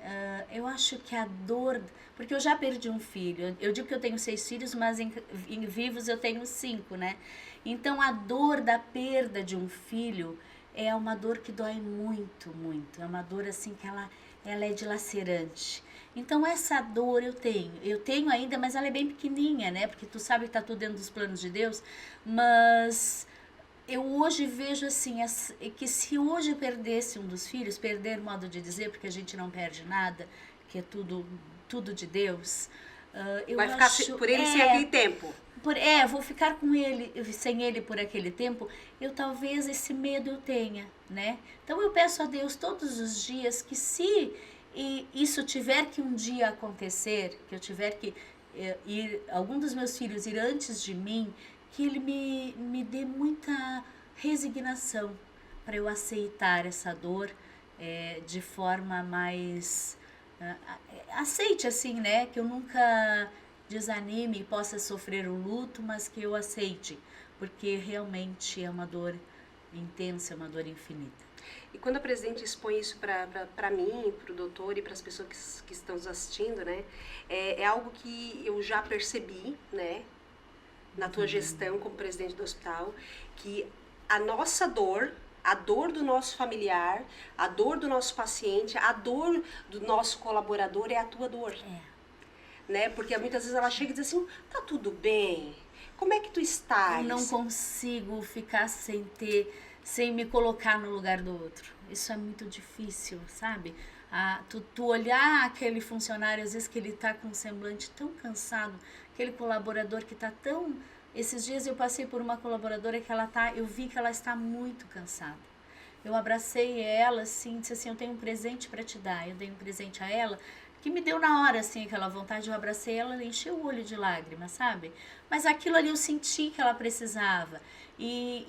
eu acho que a dor... Porque eu já perdi um filho. Eu digo que eu tenho 6 filhos, mas em vivos eu tenho 5, né? Então, a dor da perda de um filho é uma dor que dói muito, muito. É uma dor, assim, que ela é dilacerante. Então, essa dor eu tenho. Eu tenho ainda, mas ela é bem pequenininha, né? Porque tu sabe que tá tudo dentro dos planos de Deus. Mas... eu hoje vejo assim, que se hoje eu perdesse um dos filhos, perder modo de dizer, porque a gente não perde nada, que é tudo de Deus, eu Vai ficar acho, por ele sem aquele tempo. Vou ficar com ele, sem ele por aquele tempo, talvez esse medo eu tenha, né? Então eu peço a Deus todos os dias que se isso tiver que um dia acontecer, que eu tiver que algum dos meus filhos ir antes de mim, que ele me dê muita resignação para eu aceitar essa dor de forma mais... aceite assim, né? Que eu nunca desanime e possa sofrer o luto, mas que eu aceite, porque realmente é uma dor intensa, é uma dor infinita. E quando a presidente expõe isso para mim, para o doutor e para as pessoas que estão nos assistindo, né? É algo que eu já percebi, né? Na tua gestão como presidente do hospital, que a nossa dor, a dor do nosso familiar, a dor do nosso paciente, a dor do nosso colaborador é a tua dor. Né? Porque muitas vezes ela chega e diz assim, tá tudo bem, como é que tu estás? Eu não consigo ficar sem me colocar no lugar do outro. Isso é muito difícil, sabe? Tu olhar aquele funcionário, às vezes que ele tá com um semblante tão cansado, aquele colaborador que tá tão... Esses dias eu passei por uma colaboradora que eu vi que ela está muito cansada. Eu abracei ela, assim, disse assim, eu tenho um presente para te dar. Eu dei um presente a ela, que me deu na hora, assim, aquela vontade. Eu abracei ela, ela encheu o olho de lágrimas, sabe? Mas aquilo ali eu senti que ela precisava. E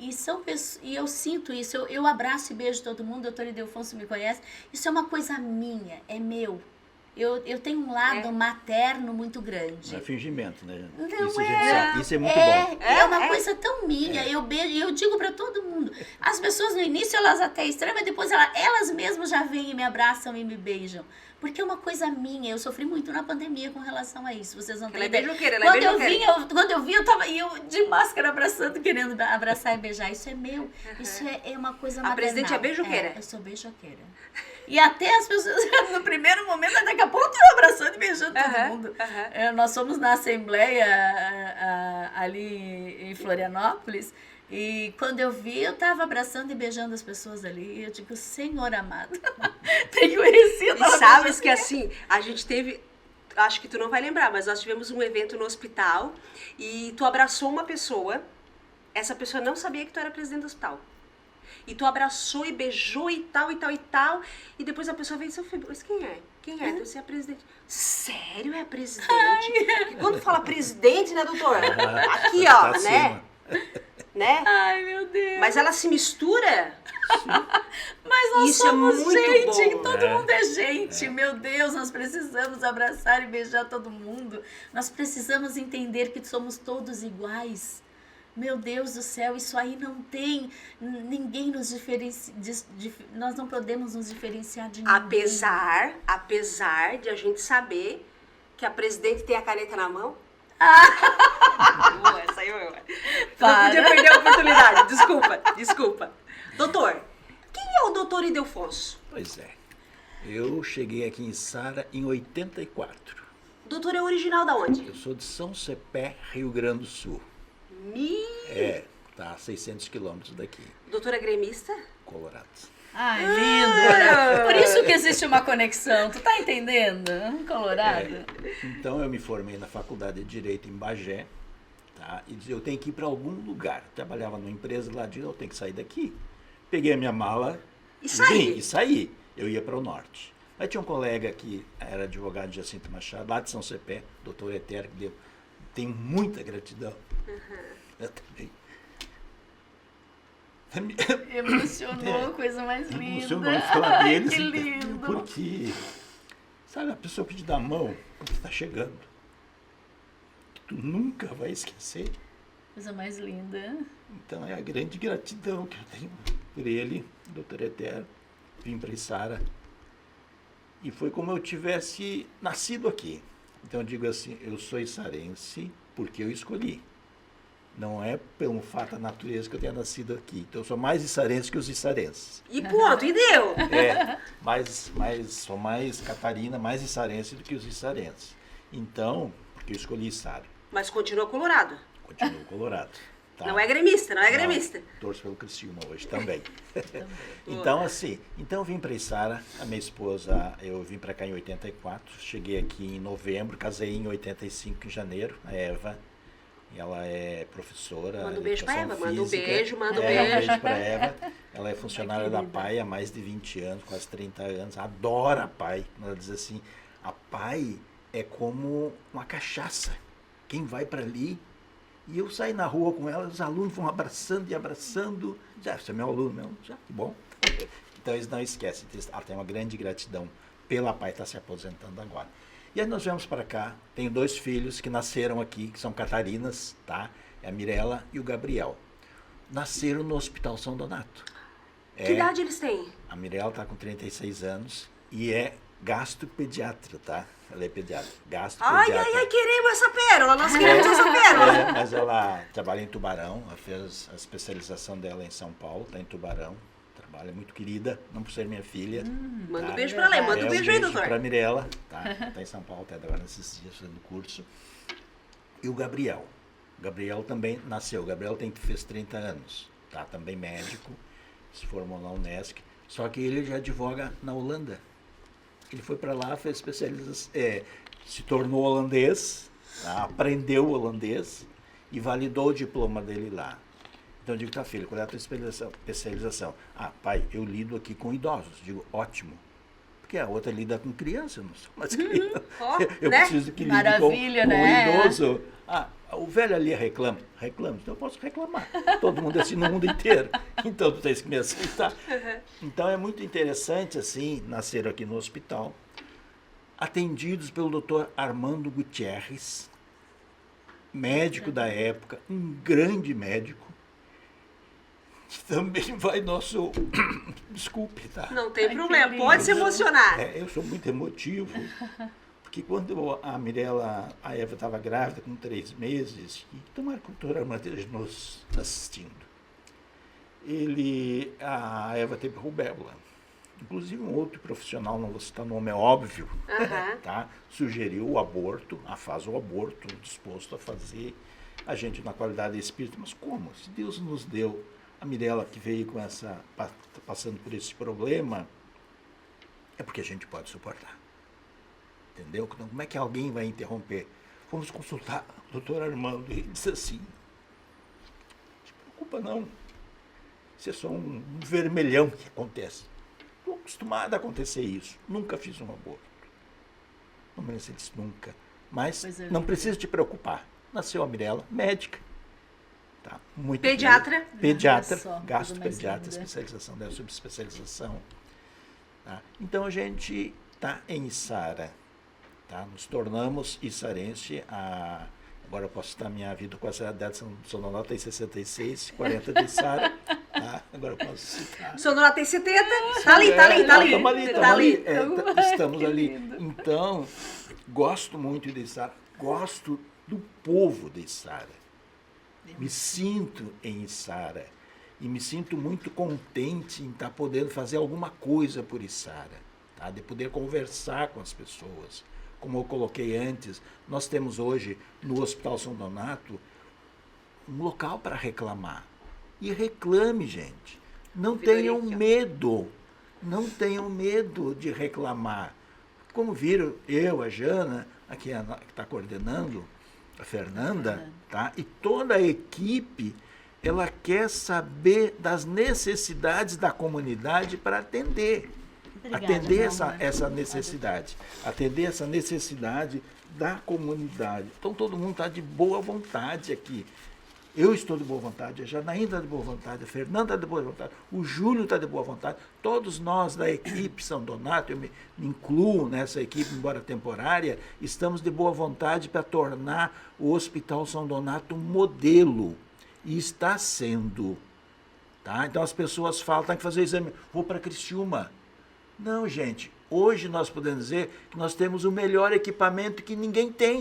eu sinto isso, eu abraço e beijo todo mundo, o doutor Ildefonso me conhece. Isso é uma coisa minha, é meu. Eu tenho um lado materno muito grande. Não é fingimento, né? Não isso, a gente sabe. Isso é muito bom. É uma coisa tão minha. Eu beijo, eu digo para todo mundo. As pessoas no início elas até estranham, mas depois elas mesmas já vêm e me abraçam e me beijam. Porque é uma coisa minha. Eu sofri muito na pandemia com relação a isso. Vocês não têm ideia. Quando eu vi, eu tava de máscara abraçando, querendo abraçar e beijar. Isso é meu. Isso é uma coisa maternal. A presidente é beijoqueira. Eu sou beijoqueira. E até as pessoas, no primeiro momento, daqui a pouco eu tô abraçando e beijando todo mundo. Nós fomos na Assembleia ali em Florianópolis. E quando eu vi, eu tava abraçando e beijando as pessoas ali. E eu digo, Senhor amado, tenho esse... E sabes que assim, a gente teve... Acho que tu não vai lembrar, mas nós tivemos um evento no hospital e tu abraçou uma pessoa. Essa pessoa não sabia que tu era presidente do hospital. E tu abraçou e beijou e tal, e tal, e tal. E depois a pessoa veio e disse, mas quem é? Quem é? Você é a presidente. Sério, é a presidente? Porque quando fala presidente, né, doutor? Aqui, ó, tá né? Né? Ai, meu Deus. Mas ela se mistura? Mas nós Isso somos é muito gente, bom. todo mundo é gente. Meu Deus, nós precisamos abraçar e beijar todo mundo. Nós precisamos entender que somos todos iguais. Meu Deus do céu, isso aí não tem... Ninguém nos diferencia... Nós não podemos nos diferenciar de ninguém. Apesar de a gente saber que a presidente tem a caneta na mão. Essa aí eu. Não podia perder a oportunidade. Desculpa. Doutor, quem é o doutor Ildefonso? Pois é. Eu cheguei aqui em Sara em 84. O doutor é original da onde? Eu sou de São Cepé, Rio Grande do Sul. Tá a 600 quilômetros daqui. O doutor é gremista? Colorado. Ai, lindo. Por isso que existe uma conexão. Tu tá entendendo? Colorado. Então eu me formei na faculdade de Direito em Bagé. Tá? E eu tenho que ir para algum lugar. Trabalhava numa empresa lá, eu tenho que sair daqui. Peguei a minha mala e saí. Eu ia para o norte. Aí tinha um colega que era advogado de Jacinto Machado, lá de São Cepé, doutor Eter, que tenho muita gratidão. Eu também. Emocionou, a coisa mais linda. Emocionou falar deles. Que lindo. Porque, sabe, a pessoa que te dá a mão, porque está chegando, que tu nunca vai esquecer. Coisa mais linda. Então é a grande gratidão que eu tenho por ele, Dr. Eter. Vim para Içara. E foi como eu tivesse nascido aqui. Então eu digo assim, eu sou içarense porque eu escolhi. Não é pelo fato da natureza que eu tenha nascido aqui. Então eu sou mais içarense que os içarenses. E ponto, e deu. Sou mais catarina, mais içarense do que os içarenses. Então, porque eu escolhi Içara. Mas continua colorado. Continuo colorado. Tá? Não é gremista, não é gremista. Não, torço pelo Criciúma hoje também. Então, assim, eu vim para Içara, a minha esposa, eu vim para cá em 84, cheguei aqui em novembro, casei em 85, em janeiro, a Eva. E ela é professora. Manda um beijo para Eva, física. manda um beijo, manda um Um beijo. beijo para Eva. Ela é funcionária da PAI há mais de 20 anos, quase 30 anos. Adora a PAI. Ela diz assim, a PAI é como uma cachaça. Quem vai para ali... E eu saí na rua com ela, os alunos vão abraçando e abraçando. Já, você é meu aluno, meu? Já, que bom. Então eles não esquecem. Ela tem uma grande gratidão pela PAI, está se aposentando agora. E aí nós viemos para cá, tenho 2 filhos que nasceram aqui, que são catarinas, tá? É a Mirella e o Gabriel. Nasceram no Hospital São Donato. Que idade eles têm? A Mirella está com 36 anos e é gastropediatra, tá? Ela é pediatra, gastropediatra. Ai, queremos essa pérola, nós queremos essa pérola. Mas ela trabalha em Tubarão, ela fez a especialização dela em São Paulo, está em Tubarão. Trabalha muito querida, não por ser minha filha. Manda tá? um beijo para ela, manda um beijo aí, doutor. Para a Mirella, tá? Está em São Paulo, até agora nesses dias fazendo curso. E o Gabriel. O Gabriel também nasceu. O Gabriel fez 30 anos, tá? Também médico, se formou na Unesc. Só que ele já advoga na Holanda. Ele foi para lá, fez especialização, se tornou holandês, tá? Aprendeu holandês e validou o diploma dele lá. Então eu digo, tá, filho, qual é a tua especialização? Ah, pai, eu lido aqui com idosos. Digo, ótimo. Porque a outra lida com criança, eu não sou mais criança. Eu né? preciso que lide Maravilha, com né? o idoso. Ah, o velho ali reclama. Reclama, então eu posso reclamar. Todo mundo é assim no mundo inteiro. Então tu tens que me aceitar. Então é muito interessante, assim, nasceram aqui no hospital, atendidos pelo doutor Armando Gutierrez, médico da época, um grande médico. Também vai nosso... Desculpe, tá? Não tem problema, pode se emocionar. Eu sou muito emotivo, porque quando a Mirella, a Eva estava grávida, com 3 meses, e tomara que o doutor Armando esteja nos assistindo, a Eva teve rubéola. Inclusive um outro profissional, não vou citar o nome, é óbvio, tá? Sugeriu o aborto, faz o aborto, disposto a fazer, a gente na qualidade de espírito, mas como? Se Deus nos deu a Mirella que veio com passando por esse problema, é porque a gente pode suportar. Entendeu? Então, como é que alguém vai interromper? Fomos consultar o doutor Armando e ele disse assim, não se preocupa não, isso é só um vermelhão que acontece. Estou acostumado a acontecer isso, nunca fiz um aborto. Não merece isso nunca. Mas não precisa te preocupar. Nasceu a Mirella, médica. Tá, muito pediatra. Pediatra, gastropediatra, especialização dela, subespecialização. Tá? Então a gente está em Içara. Tá? Nos tornamos içarense. Agora eu posso citar minha vida com essa idade de São Donato, tem 66, 40 de Içara. Tá? Agora eu posso citar. São Donato tem 70, tá ali. Estamos ali. Então, gosto muito de Içara, gosto do povo de Içara. Me sinto em Içara e me sinto muito contente em estar podendo fazer alguma coisa por Içara, tá? De poder conversar com as pessoas. Como eu coloquei antes, nós temos hoje no Hospital São Donato um local para reclamar. E reclame, gente. Não tenham medo. Não tenham medo de reclamar. Como viram, eu, a Jana, aqui que está coordenando, a Fernanda, tá? E toda a equipe, ela quer saber das necessidades da comunidade para atender. Obrigada, atender essa necessidade. Atender essa necessidade da comunidade. Então todo mundo está de boa vontade aqui. Eu estou de boa vontade, a Janaína está de boa vontade, a Fernanda está de boa vontade, o Júlio está de boa vontade, todos nós da equipe São Donato, eu me incluo nessa equipe, embora temporária, estamos de boa vontade para tornar o Hospital São Donato um modelo E está sendo. Tá? Então as pessoas falam, tem que fazer o exame, vou para Criciúma. Não, gente, hoje nós podemos dizer que nós temos o melhor equipamento que ninguém tem.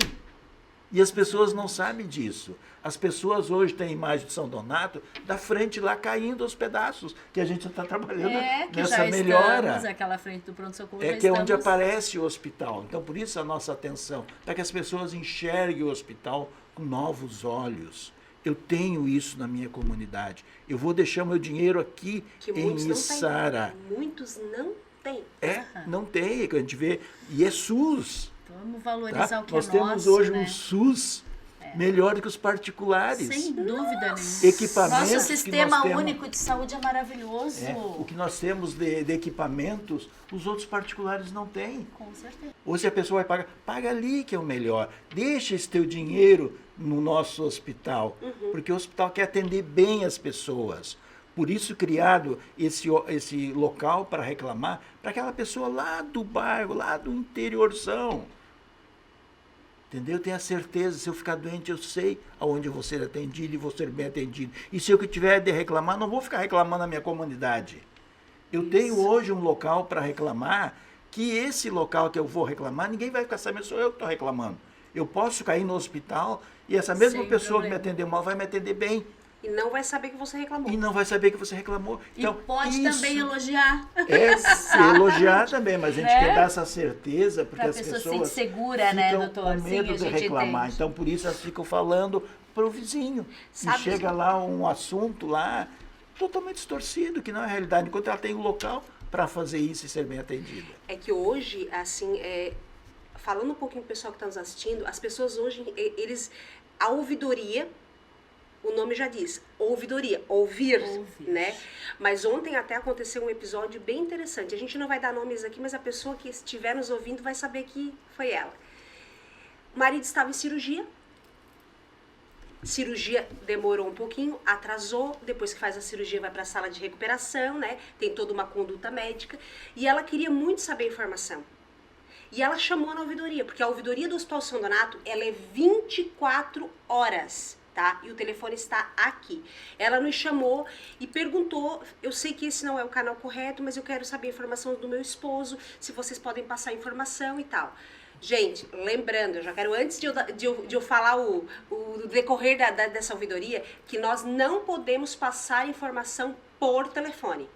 E as pessoas não sabem disso. As pessoas hoje têm a imagem de São Donato da frente lá caindo aos pedaços, que a gente está trabalhando que nessa já melhora. Estamos, aquela frente do pronto-socorro É já que é onde estamos... aparece o hospital. Então, por isso a nossa atenção, para que as pessoas enxerguem o hospital com novos olhos. Eu tenho isso na minha comunidade. Eu vou deixar meu dinheiro aqui Que em muitos não Içara. têm. Muitos não têm. Não tem, que a gente vê. E é SUS. Vamos valorizar Tá? o que Nós é temos nosso, hoje né? um SUS melhor do que os particulares. Sem dúvida nenhuma. Equipamentos Nosso que sistema nós temos- único de saúde é maravilhoso. O que nós temos de equipamentos, os outros particulares não têm. Com certeza. Ou se a pessoa vai pagar, paga ali que é o melhor. Deixa esse teu dinheiro no nosso hospital, porque o hospital quer atender bem as pessoas. Por isso criado esse local para reclamar, para aquela pessoa lá do bairro, lá do interiorzão. Entendeu? Tenha certeza, se eu ficar doente, eu sei aonde eu vou ser atendido e vou ser bem atendido. E se eu que tiver de reclamar, não vou ficar reclamando na minha comunidade. Eu tenho hoje um local para reclamar, que esse local que eu vou reclamar, ninguém vai ficar sabendo, sou eu que estou reclamando. Eu posso cair no hospital e essa mesma Sem pessoa que me problema. atendeu mal vai me atender bem. E não vai saber que você reclamou. E não vai saber que você reclamou. Então, e pode isso também elogiar. elogiar também, mas a gente quer dar essa certeza, porque Pra as pessoa se pessoas sentir segura, né, ficam doutor? com medo Sim, a de gente reclamar. entende. Então, por isso elas ficam falando pro vizinho. Sabe, e chega lá um assunto lá totalmente distorcido, que não é a realidade, enquanto ela tem um local para fazer isso e ser bem atendida. É que hoje, assim, falando um pouquinho pro pessoal que está nos assistindo, as pessoas hoje, a ouvidoria, o nome já diz, ouvidoria, ouvir, né? Mas ontem até aconteceu um episódio bem interessante. A gente não vai dar nomes aqui, mas a pessoa que estiver nos ouvindo vai saber que foi ela. O marido estava em cirurgia demorou um pouquinho, atrasou, depois que faz a cirurgia vai para a sala de recuperação, né? Tem toda uma conduta médica, e ela queria muito saber a informação. E ela chamou na ouvidoria, porque a ouvidoria do Hospital São Donato, ela é 24 horas, tá? E o telefone está aqui. Ela nos chamou e perguntou, eu sei que esse não é o canal correto, mas eu quero saber a informação do meu esposo, se vocês podem passar a informação e tal. Gente, lembrando, eu já quero, antes de eu falar o decorrer dessa ouvidoria, que nós não podemos passar informação por telefone.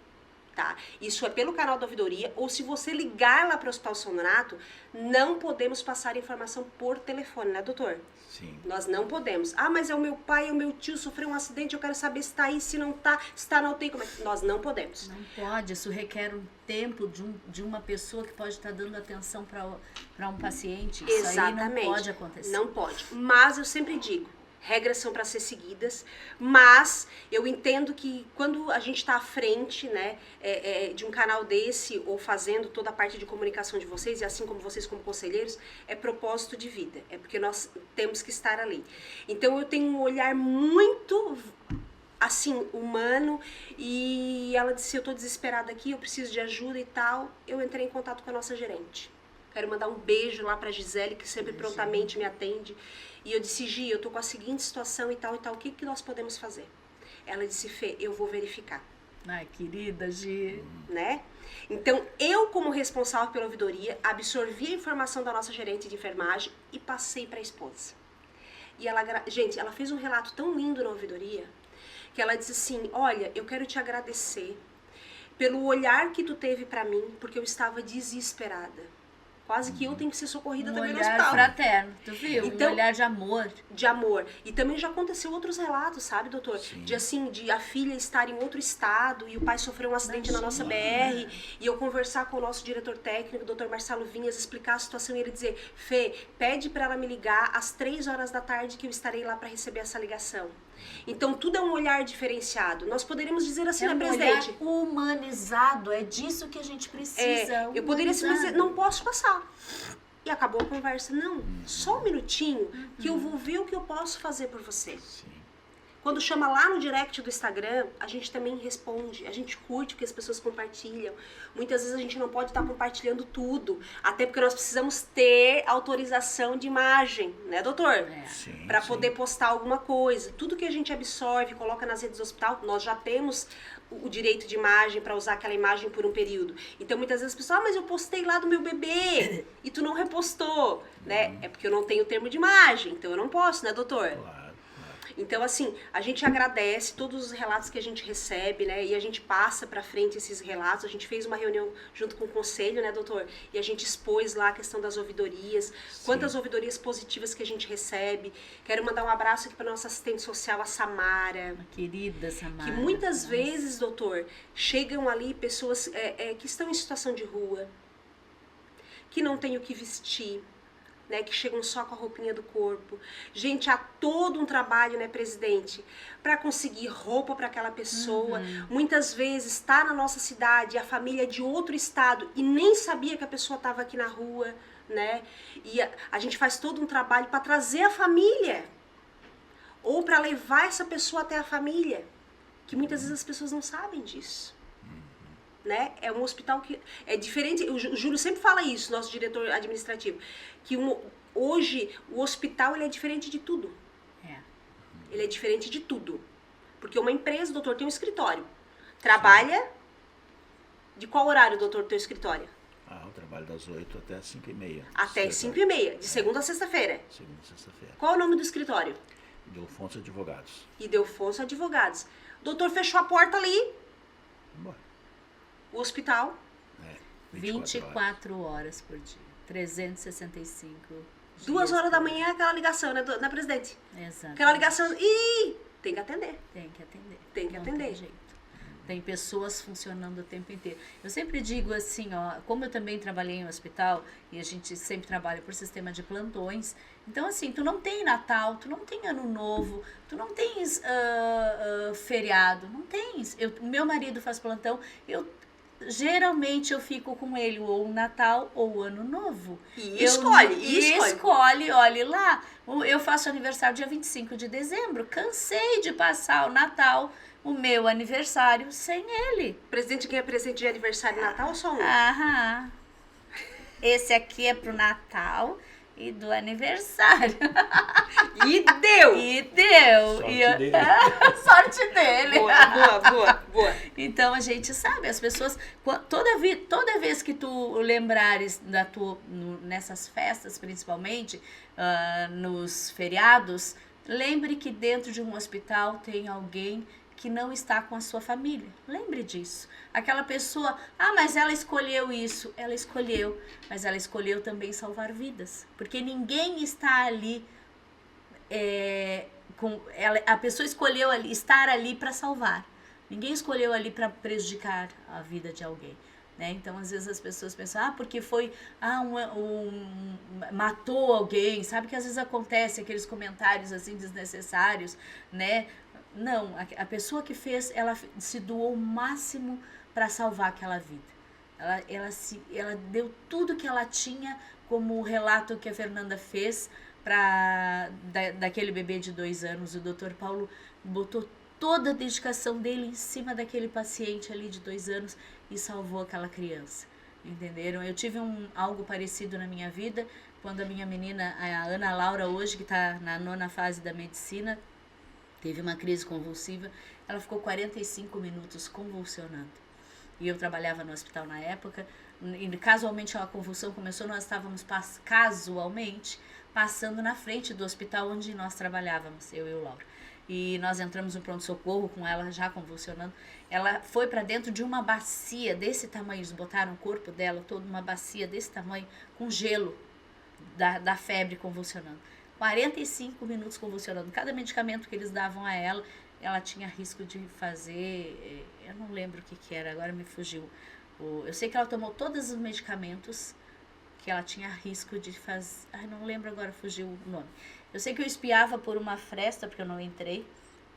Tá? Isso é pelo canal da ouvidoria, ou se você ligar lá para o Hospital São Donato, não podemos passar informação por telefone, né, doutor? Sim. Nós não podemos. Ah, mas é o meu pai, é o meu tio sofreu um acidente, eu quero saber se está aí, se não está, se está na UTI, como é que... Nós não podemos. Não pode, isso requer um tempo de uma pessoa que pode estar dando atenção para um paciente. Isso Exatamente. aí não pode acontecer. Não pode. Mas eu sempre digo, regras são para ser seguidas, mas eu entendo que quando a gente está à frente, né, de um canal desse, ou fazendo toda a parte de comunicação de vocês, e assim como vocês como conselheiros, é propósito de vida, é porque nós temos que estar ali. Então eu tenho um olhar muito, assim, humano, e ela disse, eu estou desesperada aqui, eu preciso de ajuda e tal. Eu entrei em contato com a nossa gerente. Quero mandar um beijo lá pra Gisele, que sempre prontamente me atende. E eu disse, Gi, eu tô com a seguinte situação e tal, o que nós podemos fazer? Ela disse, Fê, eu vou verificar. Ai, querida Gi. Né? Então, eu, como responsável pela ouvidoria, absorvi a informação da nossa gerente de enfermagem e passei pra esposa. E ela, gente, ela fez um relato tão lindo na ouvidoria, que ela disse assim, olha, eu quero te agradecer pelo olhar que tu teve pra mim, porque eu estava desesperada. Quase que eu tenho que ser socorrida também no hospital. Um olhar fraterno, tu viu? Então, um olhar de amor. De amor. E também já aconteceu outros relatos, sabe, doutor? Sim. De a filha estar em outro estado e o pai sofreu um acidente na nossa BR e eu conversar com o nosso diretor técnico, o doutor Marcelo Vinhas, explicar a situação e ele dizer, Fê, pede para ela me ligar às 3 horas da tarde que eu estarei lá para receber essa ligação. Então, tudo é um olhar diferenciado. Nós poderíamos dizer assim, né, presidente? Olhar humanizado, é disso que a gente precisa. Eu poderia dizer, não posso passar. E acabou a conversa. Não, só um minutinho que eu vou ver o que eu posso fazer por você. Sim. Quando chama lá no direct do Instagram, a gente também responde, a gente curte o que as pessoas compartilham. Muitas vezes a gente não pode estar compartilhando tudo, até porque nós precisamos ter autorização de imagem, né, doutor? Sim, Para sim. poder postar alguma coisa. Tudo que a gente absorve, coloca nas redes do hospital, nós já temos o direito de imagem para usar aquela imagem por um período. Então muitas vezes as pessoas, mas eu postei lá do meu bebê e tu não repostou, né? É porque eu não tenho termo de imagem, então eu não posso, né, doutor? Claro. Então, assim, a gente agradece todos os relatos que a gente recebe, né? E a gente passa pra frente esses relatos. A gente fez uma reunião junto com o conselho, né, doutor? E a gente expôs lá a questão das ouvidorias. Quantas ouvidorias positivas que a gente recebe. Quero mandar um abraço aqui pra nossa assistente social, a Samara. Uma querida Samara. Que muitas vezes, doutor, chegam ali pessoas que estão em situação de rua, que não têm o que vestir, né, que chegam só com a roupinha do corpo. Gente, há todo um trabalho, né, presidente, para conseguir roupa para aquela pessoa. Muitas vezes está na nossa cidade, a família é de outro estado e nem sabia que a pessoa estava aqui na rua, né? E a gente faz todo um trabalho para trazer a família ou para levar essa pessoa até a família, que muitas vezes as pessoas não sabem disso. Né? É um hospital que é diferente. O Júlio sempre fala isso, nosso diretor administrativo, que hoje o hospital ele é diferente de tudo. Ele é diferente de tudo. Porque uma empresa, doutor, tem um escritório. Trabalha. De qual horário, doutor, tem o escritório? Eu trabalho das 8 até as 5h30. Até as 5h30, de segunda a sexta-feira. Segunda a sexta-feira. Qual é o nome do escritório? Delfonso Advogados. E Delfonso Advogados. O doutor fechou a porta ali. Embora. O hospital. 24 horas por dia. 365 dias. 2 horas da manhã, aquela ligação, né, presidente? Exato. Aquela ligação. Ih, tem que atender. Tem que atender. Tem que Não atender. Tem jeito. Tem pessoas funcionando o tempo inteiro. Eu sempre digo assim, ó, como eu também trabalhei em um hospital e a gente sempre trabalha por sistema de plantões, então assim, tu não tem Natal, tu não tem Ano Novo, tu não tens feriado, não tens. Meu marido faz plantão, geralmente eu fico com ele ou o Natal ou o Ano Novo. E escolhe, olhe lá. Eu faço aniversário dia 25 de dezembro. Cansei de passar o Natal, o meu aniversário, sem ele. O presidente ganha presente de aniversário e Natal ou só um? Aham. Esse aqui é pro Natal e do aniversário. E deu! Sorte dele. Sorte dele. Boa. Então a gente sabe, as pessoas, toda vez que tu lembrares nessas festas, principalmente, nos feriados, lembre que dentro de um hospital tem alguém que não está com a sua família. Lembre disso. Aquela pessoa, mas ela escolheu isso. Ela escolheu, mas ela escolheu também salvar vidas. Porque ninguém está ali, a pessoa escolheu estar ali para salvar. Ninguém escolheu ali para prejudicar a vida de alguém. Né? Então, às vezes as pessoas pensam, porque foi, matou alguém. Sabe que às vezes acontece aqueles comentários assim desnecessários, né? Não, a pessoa que fez, ela se doou o máximo para salvar aquela vida. Ela deu tudo que ela tinha, como o relato que a Fernanda fez daquele bebê de 2 anos. O Dr. Paulo botou toda a dedicação dele em cima daquele paciente ali de 2 anos e salvou aquela criança. Entenderam? Eu tive algo parecido na minha vida, quando a minha menina, a Ana Laura, hoje, que está na 9ª fase da medicina, teve uma crise convulsiva, ela ficou 45 minutos convulsionando. E eu trabalhava no hospital na época, e casualmente a convulsão começou, nós estávamos casualmente passando na frente do hospital onde nós trabalhávamos, eu e o Laura. E nós entramos no pronto-socorro com ela já convulsionando. Ela foi para dentro de uma bacia desse tamanho, eles botaram o corpo dela toda uma bacia desse tamanho, com gelo da febre convulsionando. 45 minutos convulsionando. Cada medicamento que eles davam a ela, ela tinha risco de fazer... Eu não lembro o que era, agora me fugiu. Eu sei que ela tomou todos os medicamentos que ela tinha risco de fazer... não lembro agora, fugiu o nome. Eu sei que eu espiava por uma fresta, porque eu não entrei.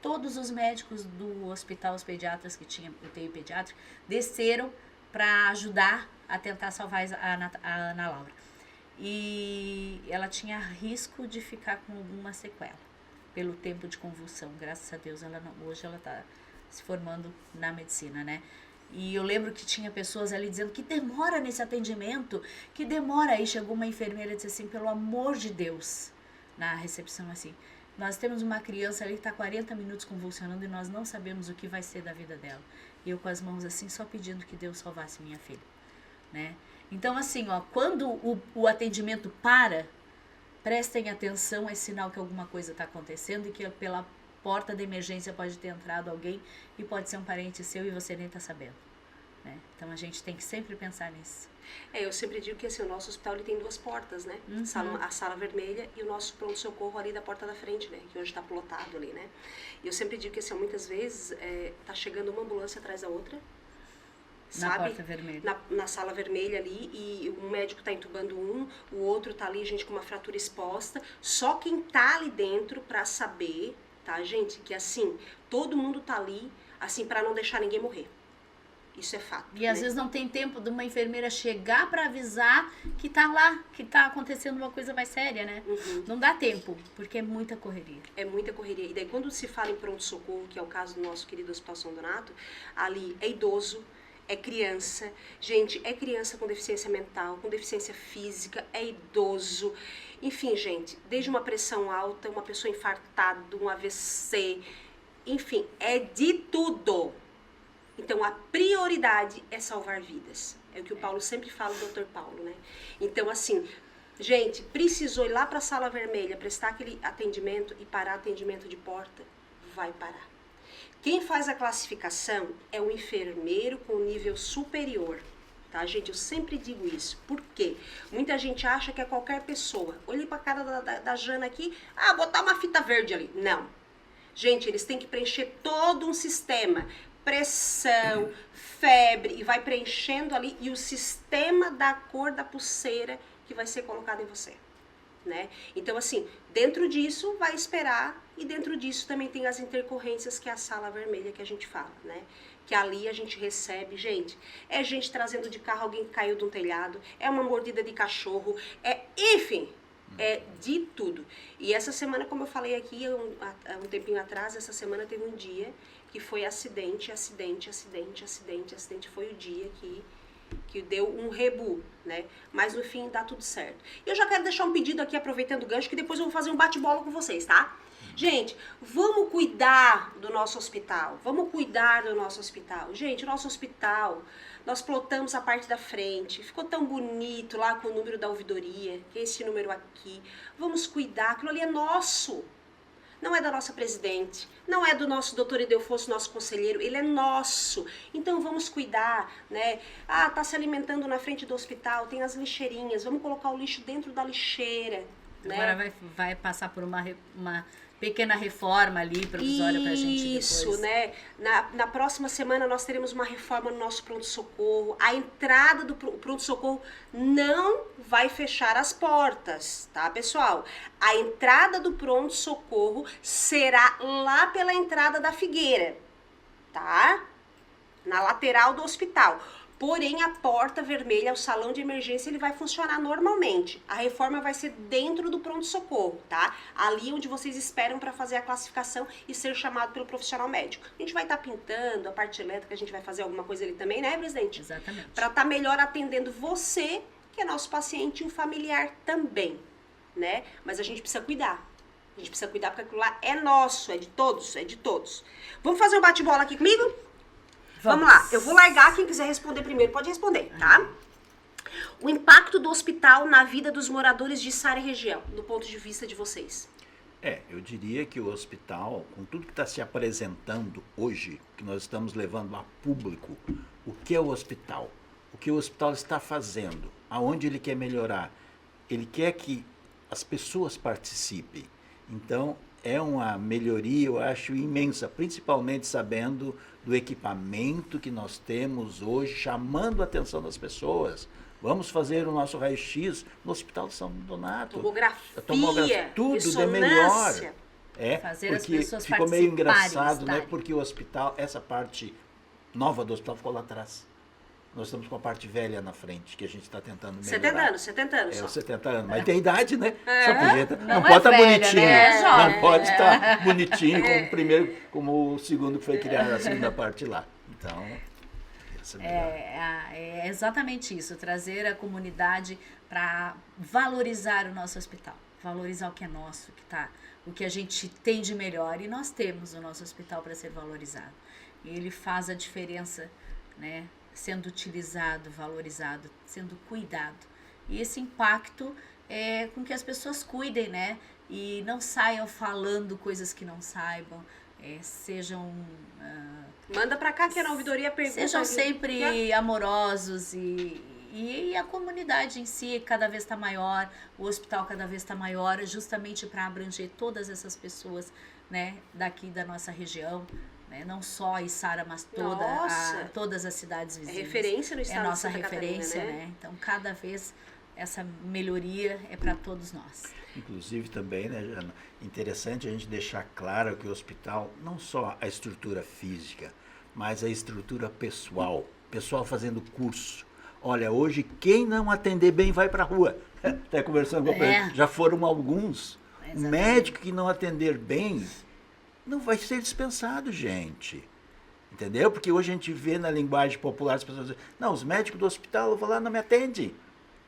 Todos os médicos do hospital, os pediatras que tinha UTI pediátrica, desceram para ajudar a tentar salvar a Ana Laura. E ela tinha risco de ficar com alguma sequela. pelo tempo de convulsão. Graças a Deus, hoje ela está se formando na medicina, né? E eu lembro que tinha pessoas ali dizendo que demora nesse atendimento, que demora. Aí chegou uma enfermeira e disse assim, pelo amor de Deus, na recepção assim, nós temos uma criança ali que está 40 minutos convulsionando e nós não sabemos o que vai ser da vida dela. E eu com as mãos assim, só pedindo que Deus salvasse minha filha, né? Então assim, ó, quando o atendimento para, prestem atenção, é sinal que alguma coisa está acontecendo e que pela porta da emergência pode ter entrado alguém e pode ser um parente seu e você nem está sabendo, né? Então a gente tem que sempre pensar nisso. Eu sempre digo que assim, o nosso hospital ele tem 2 portas, né? A sala vermelha e o nosso pronto-socorro ali da porta da frente, né? Que hoje está plotado ali, né? E eu sempre digo que assim, muitas vezes tá chegando uma ambulância atrás da outra, sabe? Na porta vermelha. Na sala vermelha ali, e o médico tá entubando o outro tá ali, gente, com uma fratura exposta. Só quem tá ali dentro pra saber, tá, gente? Que assim, todo mundo tá ali, assim, pra não deixar ninguém morrer. Isso é fato. E às vezes não tem tempo de uma enfermeira chegar para avisar que tá lá, que tá acontecendo uma coisa mais séria, né? Não dá tempo, porque é muita correria. É muita correria. E daí quando se fala em pronto-socorro, que é o caso do nosso querido Hospital São Donato, ali é idoso, é criança. Gente, é criança com deficiência mental, com deficiência física, é idoso. Enfim, gente, desde uma pressão alta, uma pessoa infartada, um AVC, enfim, é de tudo. Então, a prioridade é salvar vidas. É o que o Paulo sempre fala, o Dr. Paulo, né? Então, assim, gente, precisou ir lá para a sala vermelha, prestar aquele atendimento e parar atendimento de porta, vai parar. Quem faz a classificação é o enfermeiro com nível superior, tá, gente? Eu sempre digo isso. Por quê? Muita gente acha que é qualquer pessoa. Olhei para a cara da Jana aqui, botar uma fita verde ali. Não. Gente, eles têm que preencher todo um sistema. Pressão, febre, e vai preenchendo ali, e o sistema da cor da pulseira que vai ser colocado em você, né? Então, assim, dentro disso vai esperar, e dentro disso também tem as intercorrências, que é a sala vermelha que a gente fala, né? Que ali a gente recebe, gente, é gente trazendo de carro alguém que caiu de um telhado, é uma mordida de cachorro, enfim, é de tudo. E essa semana, como eu falei aqui há um tempinho atrás, essa semana teve um dia que foi acidente. Foi o dia que deu um rebu, né? Mas no fim dá tudo certo. E eu já quero deixar um pedido aqui, aproveitando o gancho, que depois eu vou fazer um bate-bola com vocês, tá? Gente, vamos cuidar do nosso hospital. Gente, o nosso hospital, nós plotamos a parte da frente. Ficou tão bonito lá com o número da ouvidoria, que é esse número aqui. Vamos cuidar, aquilo ali é nosso. Não é da nossa presidente, não é do nosso doutor Edelfosso, nosso conselheiro, ele é nosso. Então vamos cuidar, né? Tá se alimentando na frente do hospital, tem as lixeirinhas, vamos colocar o lixo dentro da lixeira, né? Agora vai passar por uma pequena reforma ali, provisória pra gente depois. Isso, né? Na próxima semana nós teremos uma reforma no nosso pronto-socorro. A entrada do pronto-socorro não vai fechar as portas, tá, pessoal? A entrada do pronto-socorro será lá pela entrada da Figueira, tá? Na lateral do hospital. Porém, a porta vermelha, o salão de emergência, ele vai funcionar normalmente. A reforma vai ser dentro do pronto-socorro, tá? Ali onde vocês esperam para fazer a classificação e ser chamado pelo profissional médico. A gente vai estar pintando a parte elétrica, a gente vai fazer alguma coisa ali também, né, presidente? Exatamente. Para estar melhor atendendo você, que é nosso paciente, e o familiar também, né? Mas a gente precisa cuidar. A gente precisa cuidar porque aquilo lá é nosso, é de todos, Vamos fazer um bate-bola aqui comigo? Vamos lá, eu vou largar, quem quiser responder primeiro pode responder, tá? O impacto do hospital na vida dos moradores de Sara e região, do ponto de vista de vocês. Eu diria que o hospital, com tudo que está se apresentando hoje, que nós estamos levando a público, o que é o hospital? O que o hospital está fazendo? Aonde ele quer melhorar? Ele quer que as pessoas participem. Então, é uma melhoria, eu acho, imensa, principalmente sabendo do equipamento que nós temos hoje, chamando a atenção das pessoas. Vamos fazer o nosso raio-x no Hospital São Donato. Tomografia, tudo ressonância. de melhor. Fazer as porque pessoas ficou meio engraçado, estarem. né? Porque o hospital, essa parte nova do hospital ficou lá atrás. Nós estamos com a parte velha na frente, que a gente está tentando melhorar. 70 anos É, só. os 70 anos. Mas tem idade, né? É. Só podia Não pode é estar velha, bonitinho. né? É Não jovem. pode estar bonitinho como o primeiro, como o segundo que foi criado, a segunda parte lá. Então, essa é melhor. É exatamente isso, trazer a comunidade para valorizar o nosso hospital, valorizar o que é nosso, o que a gente tem de melhor, e nós temos o nosso hospital para ser valorizado. E ele faz a diferença, né, sendo utilizado, valorizado, sendo cuidado. E esse impacto é com que as pessoas cuidem, né, e não saiam falando coisas que não saibam, sejam... Manda pra cá que na ouvidoria pergunta. Sejam sempre amorosos e a comunidade em si cada vez está maior, o hospital cada vez está maior, justamente para abranger todas essas pessoas, né, daqui da nossa região, né, não só Içara, mas todas as cidades vizinhas. É referência no estado de Santa Catarina, referência, né? Então cada vez essa melhoria é para todos nós. Inclusive também, né, Jana, interessante a gente deixar claro que o hospital, não só a estrutura física, mas a estrutura pessoal fazendo curso. Olha, hoje quem não atender bem vai para a rua. Até conversando com ele, já foram alguns. O médico que não atender bem não vai ser dispensado, gente. Entendeu? Porque hoje a gente vê na linguagem popular as pessoas dizendo, não, os médicos do hospital, eu vou lá, não me atende.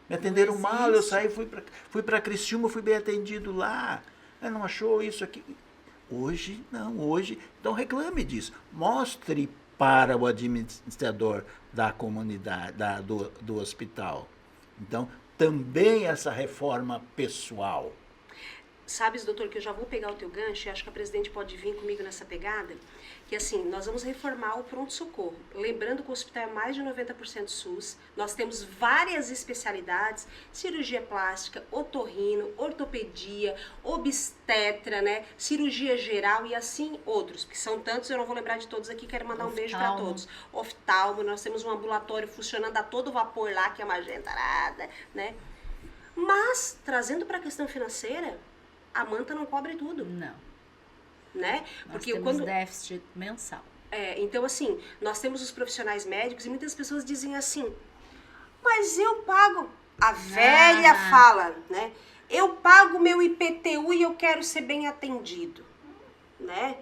Me atenderam mal, eu saí, fui para Criciúma, fui bem atendido lá. Não achou isso aqui. Hoje, não, hoje. Então reclame disso. Mostre para o administrador da comunidade, do hospital. Então, também essa reforma pessoal. Sabes, doutor, que eu já vou pegar o teu gancho, e acho que a presidente pode vir comigo nessa pegada, que assim, nós vamos reformar o pronto-socorro. Lembrando que o hospital é mais de 90% SUS, nós temos várias especialidades, cirurgia plástica, otorrino, ortopedia, obstetra, né, cirurgia geral e assim outros, que são tantos, eu não vou lembrar de todos aqui, quero mandar um beijo para todos. Oftalmo, nós temos um ambulatório funcionando a todo vapor lá, que é uma gentarada, né. Mas, trazendo para a questão financeira, a manta não cobre tudo. Não. Né? Nós temos déficit mensal. Então, assim, nós temos os profissionais médicos e muitas pessoas dizem assim, mas eu pago. A velha fala, né? Eu pago meu IPTU e eu quero ser bem atendido, né?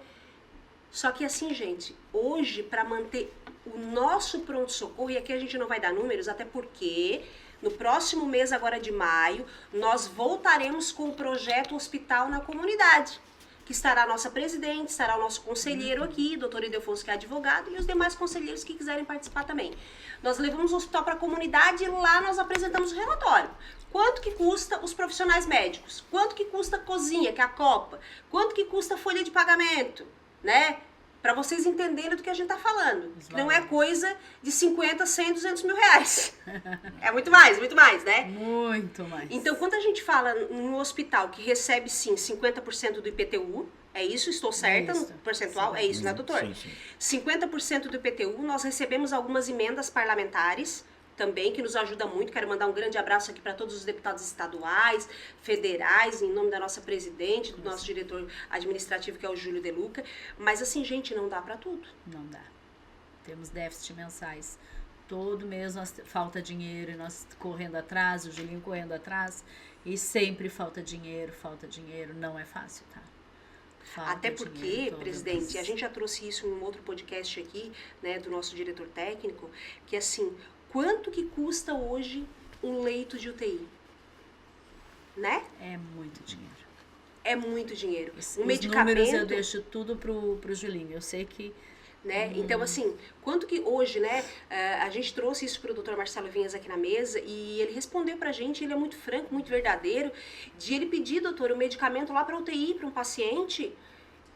Só que assim, gente, hoje, para manter o nosso pronto-socorro, e aqui a gente não vai dar números, até porque... No próximo mês, agora de maio, nós voltaremos com o projeto Hospital na Comunidade, que estará a nossa presidente, estará o nosso conselheiro aqui, doutor Ildefonso, que é advogado, e os demais conselheiros que quiserem participar também. Nós levamos o hospital para a comunidade e lá nós apresentamos o relatório. Quanto que custa os profissionais médicos? Quanto que custa a cozinha, que é a copa? Quanto que custa a folha de pagamento, né? Para vocês entenderem do que a gente tá falando. Que não é coisa de 50, 100, 200 mil reais. É muito mais, né? Muito mais. Então, quando a gente fala no hospital que recebe, sim, 50% do IPTU, é isso? Estou certa no percentual? Sim. É isso, né, doutor? Sim. 50% do IPTU, nós recebemos algumas emendas parlamentares, também, que nos ajuda muito. Quero mandar um grande abraço aqui para todos os deputados estaduais, federais, em nome da nossa presidente, do nosso diretor administrativo, que é o Júlio De Luca. Mas assim, gente, não dá para tudo. Não dá. Temos déficit mensais. Todo mês falta dinheiro e nós correndo atrás, o Julinho correndo atrás, e sempre falta dinheiro. Não é fácil, tá? Até porque, presidente, a gente já trouxe isso em um outro podcast aqui, né, do nosso diretor técnico, que assim... Quanto que custa hoje um leito de UTI? Né? É muito dinheiro. É muito dinheiro. Os números eu deixo tudo pro Julinho. Eu sei que... Né? Então, assim, quanto que hoje, né? A gente trouxe isso pro Dr. Marcelo Vinhas aqui na mesa e ele respondeu pra gente, ele é muito franco, muito verdadeiro, de ele pedir, doutor, um medicamento lá pra UTI, para um paciente...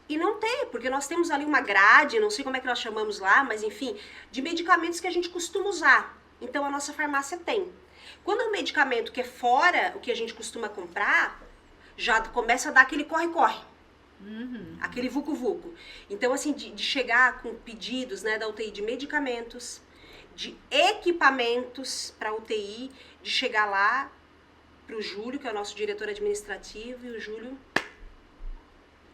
E não ter, porque nós temos ali uma grade, não sei como é que nós chamamos lá, mas enfim, de medicamentos que a gente costuma usar. Então a nossa farmácia tem. Quando é um medicamento que é fora o que a gente costuma comprar, já começa a dar aquele corre-corre. Aquele vucu-vucu. Então, assim, de chegar com pedidos, né, da UTI de medicamentos, de equipamentos para UTI, de chegar lá pro Júlio, que é o nosso diretor administrativo, e o Júlio...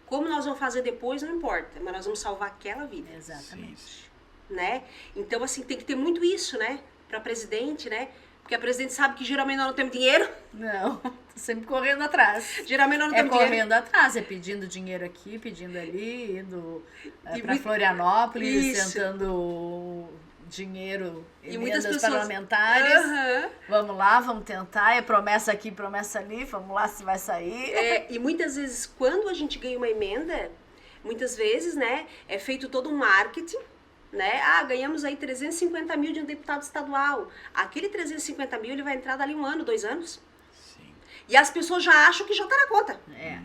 Como nós vamos fazer depois, não importa, mas nós vamos salvar aquela vida. Exatamente. Né? Então, assim, tem que ter muito isso, né? para presidente, né? Porque a presidente sabe que geralmente nós não temos dinheiro. Não, tô sempre correndo atrás. Geralmente nós não É temos dinheiro. correndo atrás, é pedindo dinheiro aqui, pedindo ali, indo E para muito- Florianópolis, Isso. sentando dinheiro, E muitas emendas pessoas- parlamentares. Aham. Vamos lá, vamos tentar, é promessa aqui, promessa ali, vamos lá se vai sair. E muitas vezes, quando a gente ganha uma emenda, muitas vezes, né, é feito todo um marketing, né? Ah, ganhamos aí 350 mil de um deputado estadual. Aquele 350 mil, ele vai entrar dali 1 ano, 2 anos. Sim. E as pessoas já acham que já tá na conta, É,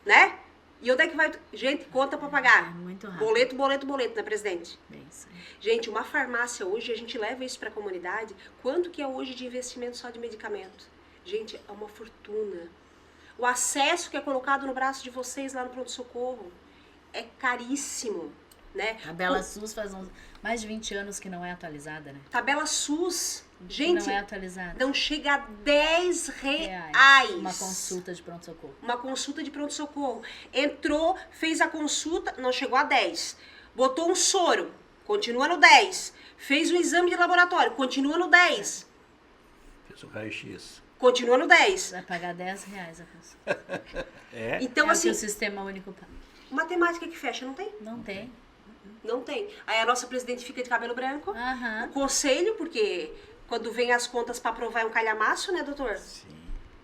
né? E onde é que vai? Gente, conta pra é pagar. muito rápido. Boleto, né, presidente? Bem, isso aí. Gente, uma farmácia hoje, a gente leva isso para a comunidade. Quanto que é hoje de investimento só de medicamento? Gente, é uma fortuna. O acesso que é colocado no braço de vocês lá no pronto-socorro é caríssimo, né? Tabela SUS faz mais de 20 anos que não é atualizada, né? Tabela SUS, gente, não é atualizada. não chega a 10 reais. Uma consulta de pronto-socorro. Uma consulta de pronto-socorro. Entrou, fez a consulta, não chegou a 10. Botou um soro, continua no 10. Fez um exame de laboratório, continua no 10. Fez o raio-x. Continua no 10. Vai pagar 10 reais a consulta. É? Então, É o assim, que o sistema único paga. matemática que fecha, não tem? Não tem. Não tem. Aí a nossa presidente fica de cabelo branco. Aham. O conselho, porque quando vem as contas para aprovar é um calhamaço, né, doutor? Sim.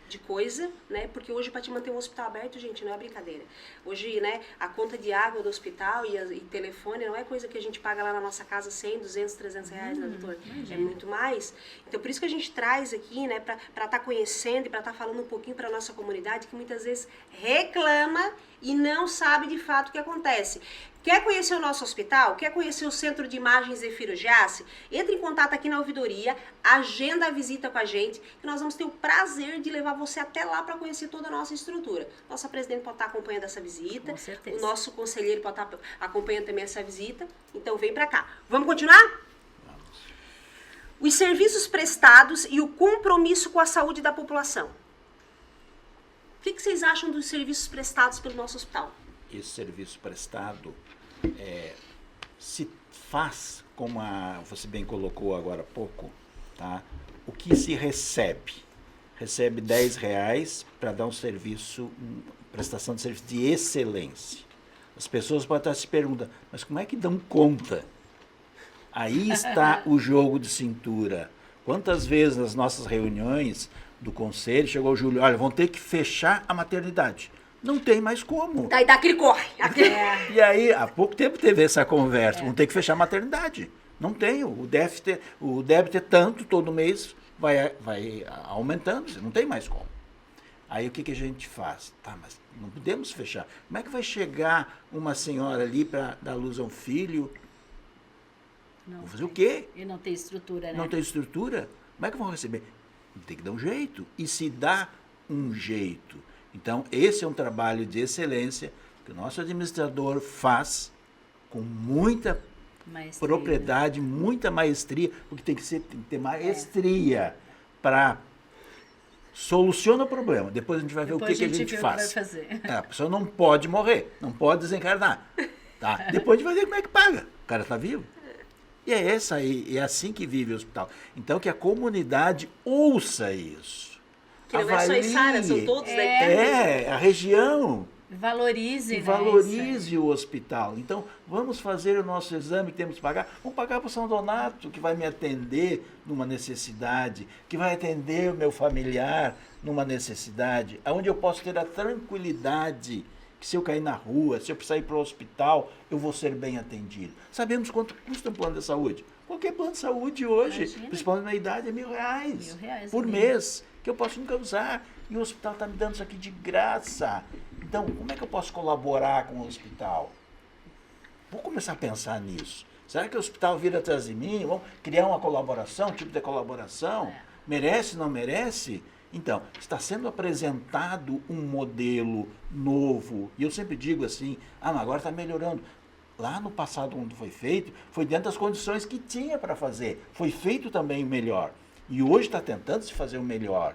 De coisa, né? Porque hoje para te manter um hospital aberto, gente, não é brincadeira. Hoje, né, a conta de água do hospital e telefone não é coisa que a gente paga lá na nossa casa 100, 200, 300 reais, né, doutor? É muito mais. Então, por isso que a gente traz aqui, né, para estar conhecendo e para estar falando um pouquinho para nossa comunidade que muitas vezes reclama e não sabe de fato o que acontece. Quer conhecer o nosso hospital? Quer conhecer o Centro de Imagens Zefiro Giassi? Entre em contato aqui na ouvidoria, agenda a visita com a gente, que nós vamos ter o prazer de levar você até lá para conhecer toda a nossa estrutura. Nossa presidente pode estar acompanhando essa visita, Com certeza. o nosso conselheiro pode estar acompanhando também essa visita, então vem para cá. Vamos continuar? Vamos. Os serviços prestados e o compromisso com a saúde da população. O que vocês acham dos serviços prestados pelo nosso hospital? Esse serviço prestado se faz, como você bem colocou agora há pouco, tá? O que se recebe? Recebe 10 reais para dar um serviço, prestação de serviço de excelência. As pessoas podem estar se perguntando, mas como é que dão conta? Aí está o jogo de cintura. Quantas vezes nas nossas reuniões do conselho chegou o Júlio, olha, vão ter que fechar a maternidade. Não tem mais como. Daí dá aquele corre. Aquele... E aí, há pouco tempo teve essa conversa, vão ter que fechar a maternidade. Não tem, o débito é tanto, todo mês vai aumentando, não tem mais como. Aí o que a gente faz? Tá, mas não podemos fechar. Como é que vai chegar uma senhora ali para dar luz a um filho? Não Vou fazer o quê? E não tem estrutura, né? Não tem estrutura? Como é que vão receber? Tem que dar um jeito. E se dá um jeito. Então, esse é um trabalho de excelência que o nosso administrador faz com muita Maestria. propriedade, muita maestria, porque tem que ter maestria para soluciona o problema. Depois a gente vai ver Depois o que a gente vê o faz. vai fazer. A pessoa não pode morrer, não pode desencarnar. Tá? Depois a gente vai ver como é que paga. O cara está vivo. E é assim que vive o hospital. Então, que a comunidade ouça isso. Que não é só Içara, são todos, né? A região. Valorize, E né? valorize o hospital. Então, vamos fazer o nosso exame que temos que pagar. Vamos pagar para o São Donato, que vai me atender numa necessidade, que vai atender o meu familiar numa necessidade, onde eu posso ter a tranquilidade que se eu cair na rua, se eu precisar ir para o hospital, eu vou ser bem atendido. Sabemos quanto custa um plano de saúde? Qualquer plano de saúde hoje, Imagina. principalmente na idade, é R$1.000 R$1.000 por mesmo. mês, que eu posso nunca usar. E o hospital está me dando isso aqui de graça. Então, como é que eu posso colaborar com o hospital? Vou começar a pensar nisso. Será que o hospital vira atrás de mim? Vamos criar uma colaboração, um tipo de colaboração? Merece, não merece? Então, está sendo apresentado um modelo novo. E eu sempre digo assim, mas agora está melhorando. Lá no passado, quando foi feito, foi dentro das condições que tinha para fazer. Foi feito também o melhor. E hoje está tentando se fazer o melhor.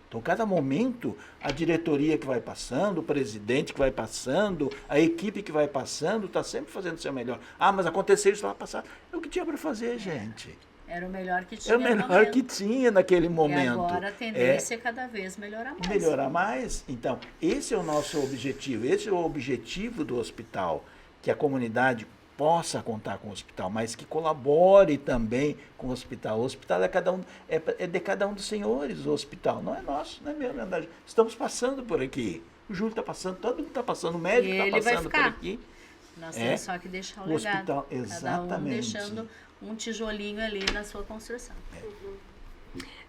Então, cada momento, a diretoria que vai passando, o presidente que vai passando, a equipe que vai passando, está sempre fazendo o seu melhor. Mas aconteceu isso lá passado. É o que tinha para fazer, gente. Era o melhor que É tinha o no melhor momento. que tinha naquele E momento. agora a tendência é cada vez melhorar mais. Melhorar mais. Então, esse é o nosso objetivo. Esse é o objetivo do hospital, que a comunidade possa contar com o hospital, mas que colabore também com o hospital. O hospital é de cada um dos senhores, o hospital. Não é nosso, não é meu, não é da gente. Estamos passando por aqui. O Júlio está passando, todo mundo está passando, o médico E está ele vai passando por ficar. aqui. Nós É. temos só que deixar o O legado. hospital, Cada um exatamente. deixando um tijolinho ali na sua construção.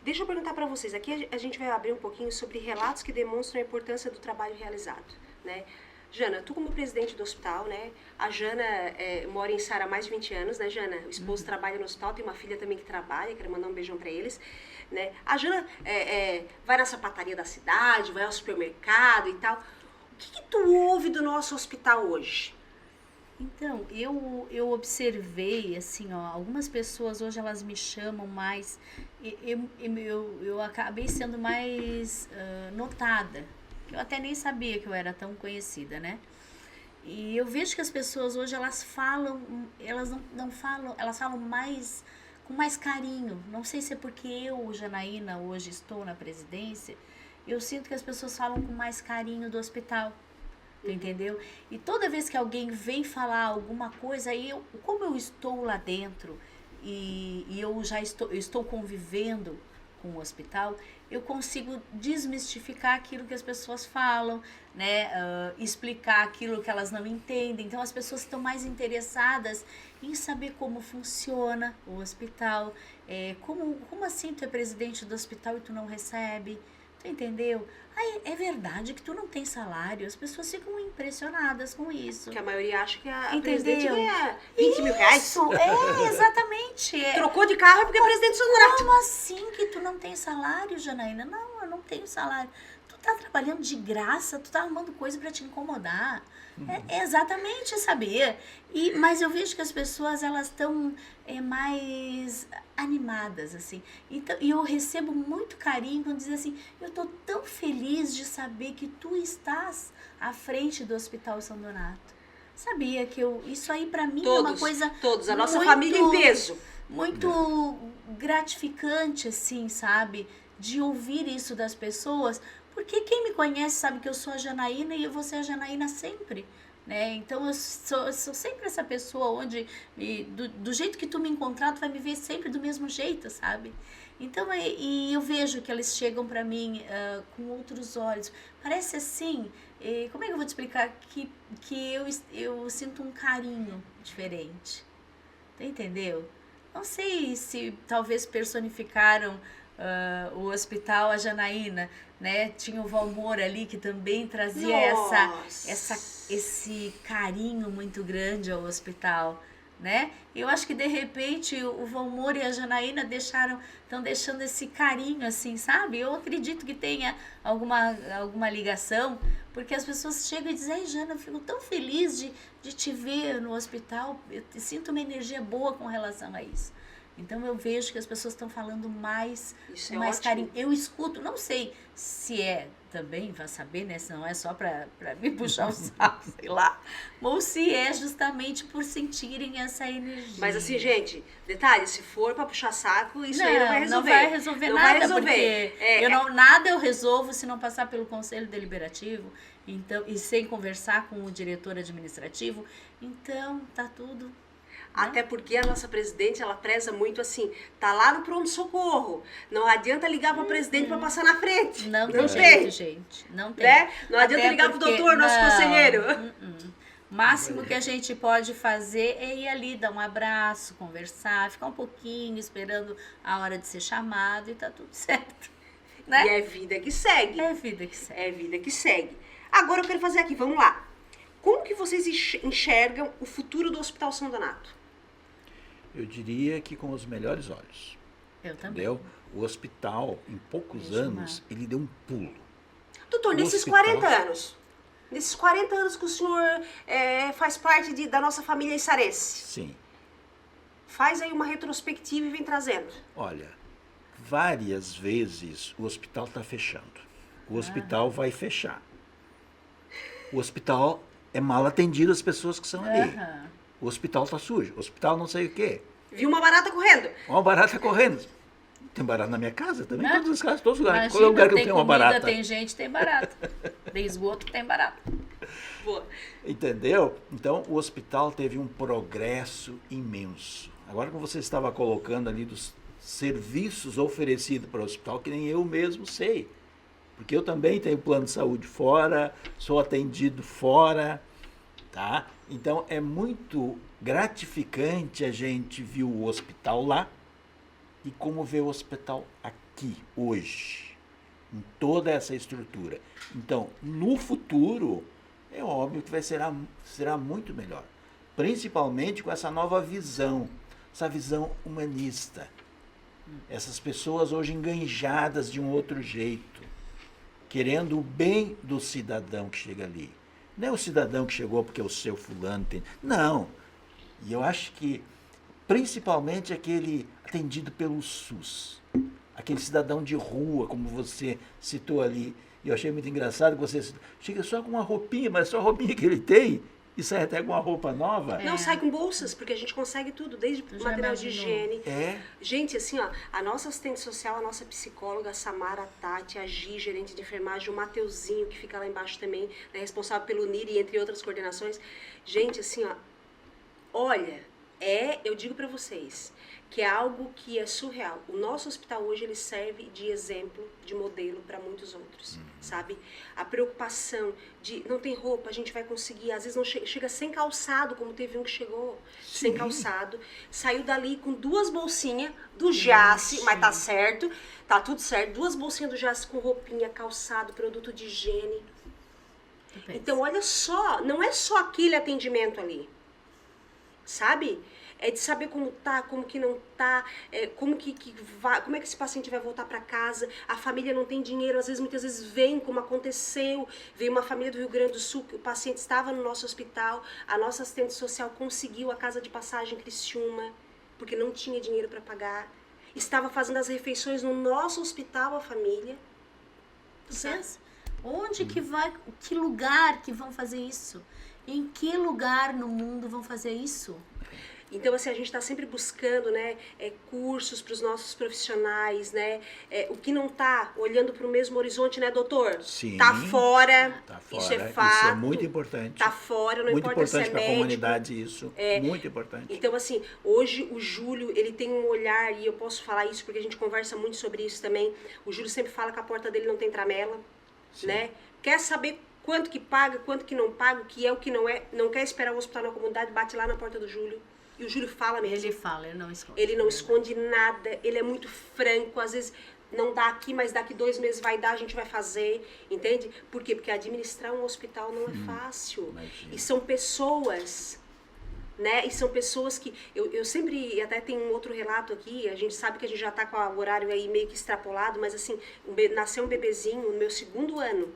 Deixa eu perguntar para vocês, aqui a gente vai abrir um pouquinho sobre relatos que demonstram a importância do trabalho realizado, né? Jana, tu como presidente do hospital, né? A Jana mora em Sara há mais de 20 anos, né, Jana? O esposo trabalha no hospital, tem uma filha também que trabalha, quero mandar um beijão para eles, né? A Jana vai na sapataria da cidade, vai ao supermercado e tal. O que tu ouve do nosso hospital hoje? Então, eu observei, assim, ó, algumas pessoas hoje elas me chamam mais, eu acabei sendo mais notada. Eu até nem sabia que eu era tão conhecida, né? E eu vejo que as pessoas hoje elas falam, elas não falam, elas falam mais com mais carinho. Não sei se é porque eu, Janaína, hoje estou na presidência, eu sinto que as pessoas falam com mais carinho do hospital. Tu entendeu? E toda vez que alguém vem falar alguma coisa, como eu estou lá dentro e eu já estou convivendo com o hospital, eu consigo desmistificar aquilo que as pessoas falam, né? Explicar aquilo que elas não entendem. Então as pessoas estão mais interessadas em saber como funciona o hospital. Como assim tu é presidente do hospital e tu não recebe? Tu entendeu? Aí, é verdade que tu não tem salário, as pessoas ficam impressionadas com isso. Porque a maioria acha que a Entendeu? presidente ganha 20 mil reais. Isso, exatamente. Trocou de carro é porque é presidente do honorário. Como assim que tu não tem salário, Janaína? Não, eu não tenho salário. Tu tá trabalhando de graça, tu tá arrumando coisa pra te incomodar. Exatamente, sabia? Mas eu vejo que as pessoas, elas estão mais animadas, assim. Então, e eu recebo muito carinho quando dizem assim, eu tô tão feliz de saber que tu estás à frente do Hospital São Donato. Sabia que isso aí pra mim é uma coisa Todos, a nossa muito, família em peso. muito gratificante, assim, sabe? De ouvir isso das pessoas, porque quem me conhece sabe que eu sou a Janaína e eu vou ser a Janaína sempre, né? Então eu sou sempre essa pessoa onde, do jeito que tu me encontrar, tu vai me ver sempre do mesmo jeito, sabe? Então, e eu vejo que eles chegam pra mim com outros olhos. Parece assim, como é que eu vou te explicar? Que eu sinto um carinho diferente. Tu entendeu? Não sei se talvez personificaram o hospital, a Janaína, né? Tinha o Valmor ali que também trazia esse carinho muito grande ao hospital, né? Eu acho que de repente o Valmor e a Janaína estão deixando esse carinho assim, sabe? Eu acredito que tenha alguma ligação, porque as pessoas chegam e dizem, ai Jana, eu fico tão feliz de te ver no hospital, eu sinto uma energia boa com relação a isso. Então eu vejo que as pessoas estão falando mais carinho. Eu escuto, não sei se também, vai saber, né? Se não é só para me puxar o saco, sei lá. Ou se é justamente por sentirem essa energia. Mas assim, gente, detalhe, se for para puxar saco, isso aí não vai resolver. Não vai resolver não nada, vai resolver. porque nada eu resolvo se não passar pelo Conselho Deliberativo, então, e sem conversar com o diretor administrativo. Então, tá tudo... Até porque a nossa presidente, ela preza muito assim, tá lá no pronto-socorro. Não adianta ligar para o presidente para passar na frente. Não tem jeito, gente. Não tem. Né? Não adianta ligar para o doutor, nosso conselheiro. O máximo que a gente pode fazer é ir ali, dar um abraço, conversar, ficar um pouquinho esperando a hora de ser chamado e tá tudo certo. Né? E é vida que segue. É vida que segue. É vida que segue. Agora eu quero fazer aqui, vamos lá. Como que vocês enxergam o futuro do Hospital São Donato? Eu diria que com os melhores olhos. Eu também. Entendeu? O hospital, em poucos anos, ele deu um pulo. Doutor, nesses 40 anos que o senhor faz parte da nossa família içarense. Sim. Faz aí uma retrospectiva e vem trazendo. Olha, várias vezes o hospital está fechando. O hospital vai fechar. O hospital é mal atendido as pessoas que são ali. O hospital está sujo. O hospital não sei o quê. Vi uma barata correndo. Uma barata correndo. Tem barata na minha casa também, Né? todas as casas, todos os lugares. Imagina, Qual é o lugar que eu tem tenho uma comida, barata? tem gente, tem barata. Tem esgoto, tem barata. Boa. Entendeu? Então, o hospital teve um progresso imenso. Agora que você estava colocando ali dos serviços oferecidos para o hospital, que nem eu mesmo sei. Porque eu também tenho plano de saúde fora, sou atendido fora, tá? Então, é muito gratificante a gente ver o hospital lá e como ver o hospital aqui, hoje, em toda essa estrutura. Então, no futuro, é óbvio que será muito melhor. Principalmente com essa nova visão, essa visão humanista. Essas pessoas hoje enganjadas de um outro jeito, querendo o bem do cidadão que chega ali. Não é o cidadão que chegou porque o seu fulano tem... Não. E eu acho que, principalmente aquele atendido pelo SUS, aquele cidadão de rua, como você citou ali, e eu achei muito engraçado que você chega só com uma roupinha, mas só a roupinha que ele tem, e sai até com uma roupa nova. Não, sai com bolsas, porque a gente consegue tudo, desde Já material de imaginou? higiene. É. Gente, assim, ó, a nossa assistente social, a nossa psicóloga, a Samara, a Tati, a Gi, gerente de enfermagem, o Mateuzinho, que fica lá embaixo também, né, responsável pelo NIRI, entre outras coordenações. Gente, assim, ó, olha, eu digo pra vocês, que é algo que é surreal. O nosso hospital hoje, ele serve de exemplo, de modelo para muitos outros, sabe? A preocupação de, não tem roupa, a gente vai conseguir, às vezes não chega sem calçado, como teve um que chegou sem calçado, saiu dali com 2 bolsinhas do Jace, mas tá certo, tá tudo certo, 2 bolsinhas do Jace com roupinha, calçado, produto de higiene. Então, olha só, não é só aquele atendimento ali, sabe? É de saber como tá, como que não tá, como que vai, como é que esse paciente vai voltar para casa, a família não tem dinheiro, às vezes, muitas vezes vem, como aconteceu, veio uma família do Rio Grande do Sul, que o paciente estava no nosso hospital, a nossa assistente social conseguiu a casa de passagem em Criciúma, porque não tinha dinheiro para pagar, estava fazendo as refeições no nosso hospital, a família. Vocês, onde que vai, que lugar que vão fazer isso? Em que lugar no mundo vão fazer isso? Então, assim, a gente está sempre buscando, né, cursos para os nossos profissionais, né, o que não está olhando para o mesmo horizonte, né, doutor? Sim. Tá fora, Tá fora. isso é fato. Isso é muito importante. Tá fora, não muito importa se é importante para a médico. comunidade isso. Muito importante. Então, assim, hoje o Júlio, ele tem um olhar, e eu posso falar isso porque a gente conversa muito sobre isso também, o Júlio sempre fala que a porta dele não tem tramela, né? Quer saber quanto que paga, quanto que não paga, o que é, o que não é, não quer esperar o hospital na comunidade, bate lá na porta do Júlio. E o Júlio fala mesmo. Ele fala, ele não esconde. Ele não esconde nada, ele é muito franco, às vezes não dá aqui, mas daqui 2 meses vai dar, a gente vai fazer, entende? Por quê? Porque administrar um hospital não é fácil. Imagina. E são pessoas, né? E são pessoas que, eu sempre, até tem um outro relato aqui, a gente sabe que a gente já tá com o horário aí meio que extrapolado, mas assim, nasceu um bebezinho no meu 2º ano,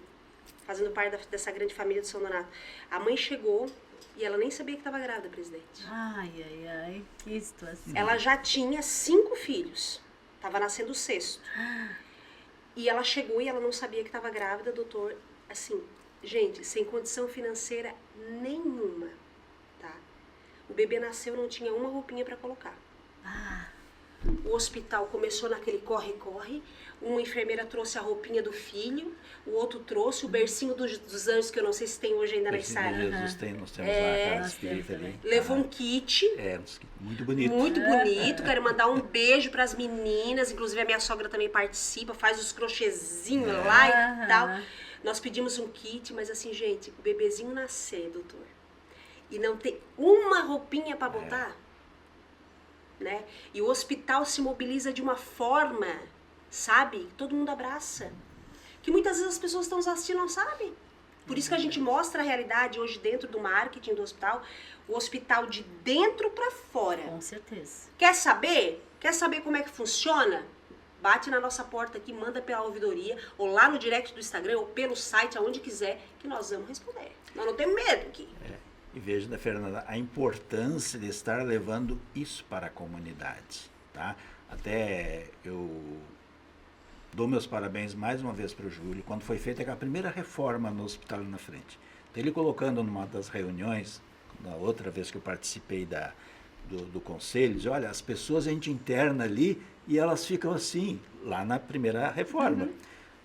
fazendo parte dessa grande família de São Donato. A mãe chegou, e ela nem sabia que estava grávida, presidente. Ai, ai, ai, que situação. Ela já tinha 5 filhos. Estava nascendo o 6º. E ela chegou e ela não sabia que estava grávida, doutor. Assim, gente, sem condição financeira nenhuma, tá? O bebê nasceu, não tinha uma roupinha para colocar. O hospital começou naquele corre-corre. Uma enfermeira trouxe a roupinha do filho, o outro trouxe o bercinho dos anjos, que eu não sei se tem hoje ainda na Bercinho de Sara. Jesus tem, nós temos lá a casa espírita ali. Levou um kit. Muito bonito. Muito bonito, quero mandar um beijo para as meninas, inclusive a minha sogra também participa, faz os crochêzinhos lá e tal. Nós pedimos um kit, mas assim, gente, o bebezinho nascer, doutor, e não ter uma roupinha para botar, né? E o hospital se mobiliza de uma forma, sabe? Que todo mundo abraça. Que muitas vezes as pessoas que estão nos assistindo não sabem. Por isso que a gente mostra a realidade hoje dentro do marketing do hospital, o hospital de dentro para fora. Com certeza. Quer saber? Quer saber como é que funciona? Bate na nossa porta aqui, manda pela ouvidoria, ou lá no direct do Instagram, ou pelo site, aonde quiser, que nós vamos responder. Nós não temos medo aqui. E veja, né, Fernanda, a importância de estar levando isso para a comunidade, tá? Até eu dou meus parabéns mais uma vez para o Júlio, quando foi feita a primeira reforma no hospital ali na frente. Então, ele colocando numa das reuniões, na outra vez que eu participei do conselho, diz, olha, as pessoas a gente interna ali e elas ficam assim, lá na primeira reforma.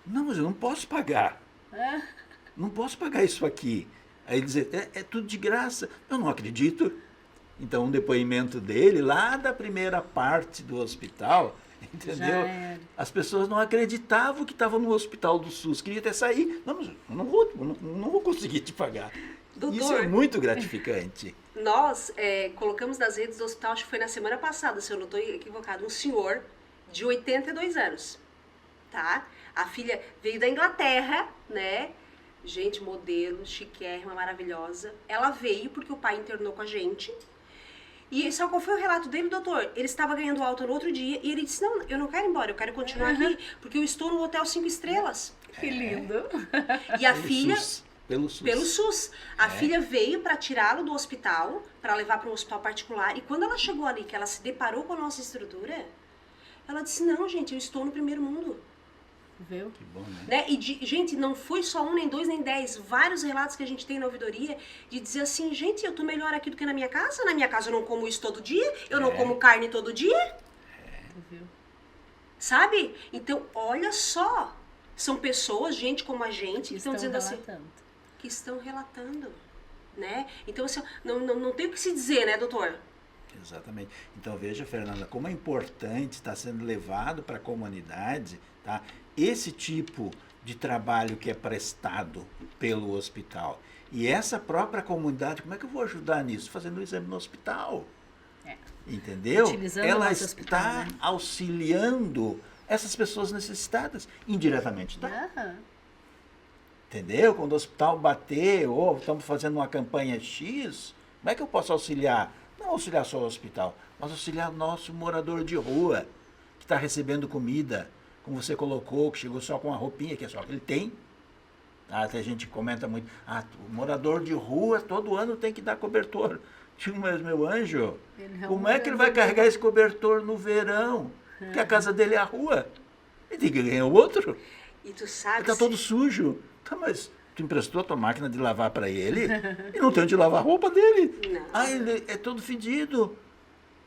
Não, mas eu não posso pagar. Não posso pagar isso aqui. Aí ele diz, é tudo de graça. Eu não acredito. Então, um depoimento dele, lá da primeira parte do hospital, entendeu? As pessoas não acreditavam que estavam no hospital do SUS, queria até sair. Não, mas eu não vou conseguir te pagar. Doutor, isso é muito gratificante. Nós colocamos nas redes do hospital, acho que foi na semana passada, se eu não estou equivocado, um senhor de 82 anos, tá? A filha veio da Inglaterra, né? Gente, modelo, chiquérrima, maravilhosa. Ela veio porque o pai internou com a gente. E só qual foi o relato dele, doutor? Ele estava ganhando alta no outro dia e ele disse, não, eu não quero ir embora, eu quero continuar aqui, porque eu estou no hotel 5 estrelas. Que lindo. E a filha... Pelo SUS. Pelo SUS. A filha veio para tirá-lo do hospital, para levar para um hospital particular. E quando ela chegou ali, que ela se deparou com a nossa estrutura, ela disse, não, gente, eu estou no primeiro mundo. Viu? Que bom, né? E, gente, não foi só um, nem dois, nem 10. Vários relatos que a gente tem na ouvidoria de dizer assim, gente, eu tô melhor aqui do que na minha casa. Na minha casa eu não como isso todo dia. Eu não como carne todo dia. Viu? Sabe? Então, olha só. São pessoas, gente como a gente, que estão dizendo assim... Que estão relatando, né? Então, assim, não tem o que se dizer, né, doutor? Exatamente. Então, veja, Fernanda, como é importante estar sendo levado para a comunidade, tá? Esse tipo de trabalho que é prestado pelo hospital. E essa própria comunidade, como é que eu vou ajudar nisso? Fazendo o exame no hospital. Entendeu? Utilizando Ela o nosso está hospital, né? auxiliando essas pessoas necessitadas, indiretamente, tá? Entendeu? Quando o hospital bater, ou estamos fazendo uma campanha X, como é que eu posso auxiliar? Não auxiliar só o hospital, mas auxiliar nosso morador de rua, que está recebendo comida, como você colocou, que chegou só com uma roupinha, que é só que ele tem. Até a gente comenta muito, o morador de rua todo ano tem que dar cobertor. Mas, meu anjo, como é que ele vai carregar esse cobertor no verão? Que a casa dele é a rua. Ele tem que ganhar o outro. E tu sabe... Ele está todo sujo. Tá, mas tu emprestou a tua máquina de lavar para ele e não tem onde lavar a roupa dele. Não. Ele é todo fedido.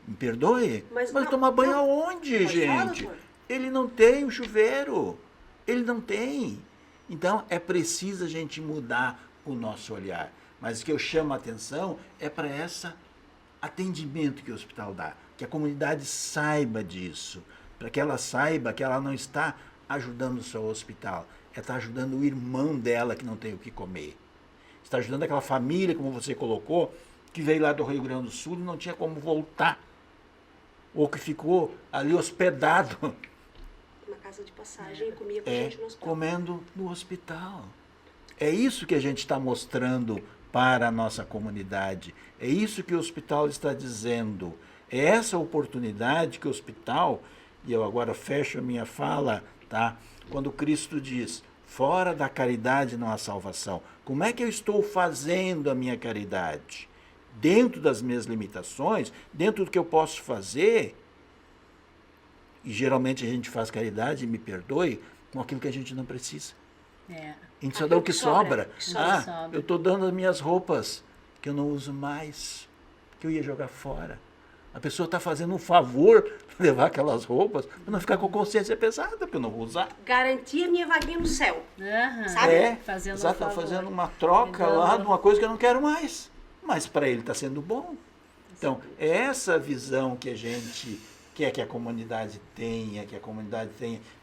Me perdoe, mas não, tomar banho não. aonde, Pode gente? falar, doutor. Ele não tem o chuveiro. Ele não tem. Então, é preciso a gente mudar o nosso olhar. Mas o que eu chamo a atenção é para esse atendimento que o hospital dá. Que a comunidade saiba disso. Para que ela saiba que ela não está ajudando só o hospital. Está ajudando o irmão dela que não tem o que comer. Está ajudando aquela família, como você colocou, que veio lá do Rio Grande do Sul e não tinha como voltar. Ou que ficou ali hospedado. Uma casa de passagem e comia com a gente no hospital. Comendo no hospital. É isso que a gente está mostrando para a nossa comunidade. É isso que o hospital está dizendo. É essa oportunidade que o hospital, e eu agora fecho a minha fala, tá? Quando Cristo diz, fora da caridade não há salvação. Como é que eu estou fazendo a minha caridade? Dentro das minhas limitações, dentro do que eu posso fazer. E geralmente a gente faz caridade, me perdoe, com aquilo que a gente não precisa. A gente só dá o que sobra. Sobra. Eu estou dando as minhas roupas, que eu não uso mais, que eu ia jogar fora. A pessoa está fazendo um favor levar aquelas roupas para não ficar com a consciência pesada, porque eu não vou usar. Garantir a minha vaguinha no céu. Sabe? Fazendo exato, um favor. fazendo uma troca lá de uma coisa que eu não quero mais. Mas para ele está sendo bom. Então, é essa visão que a gente quer que a comunidade tenha,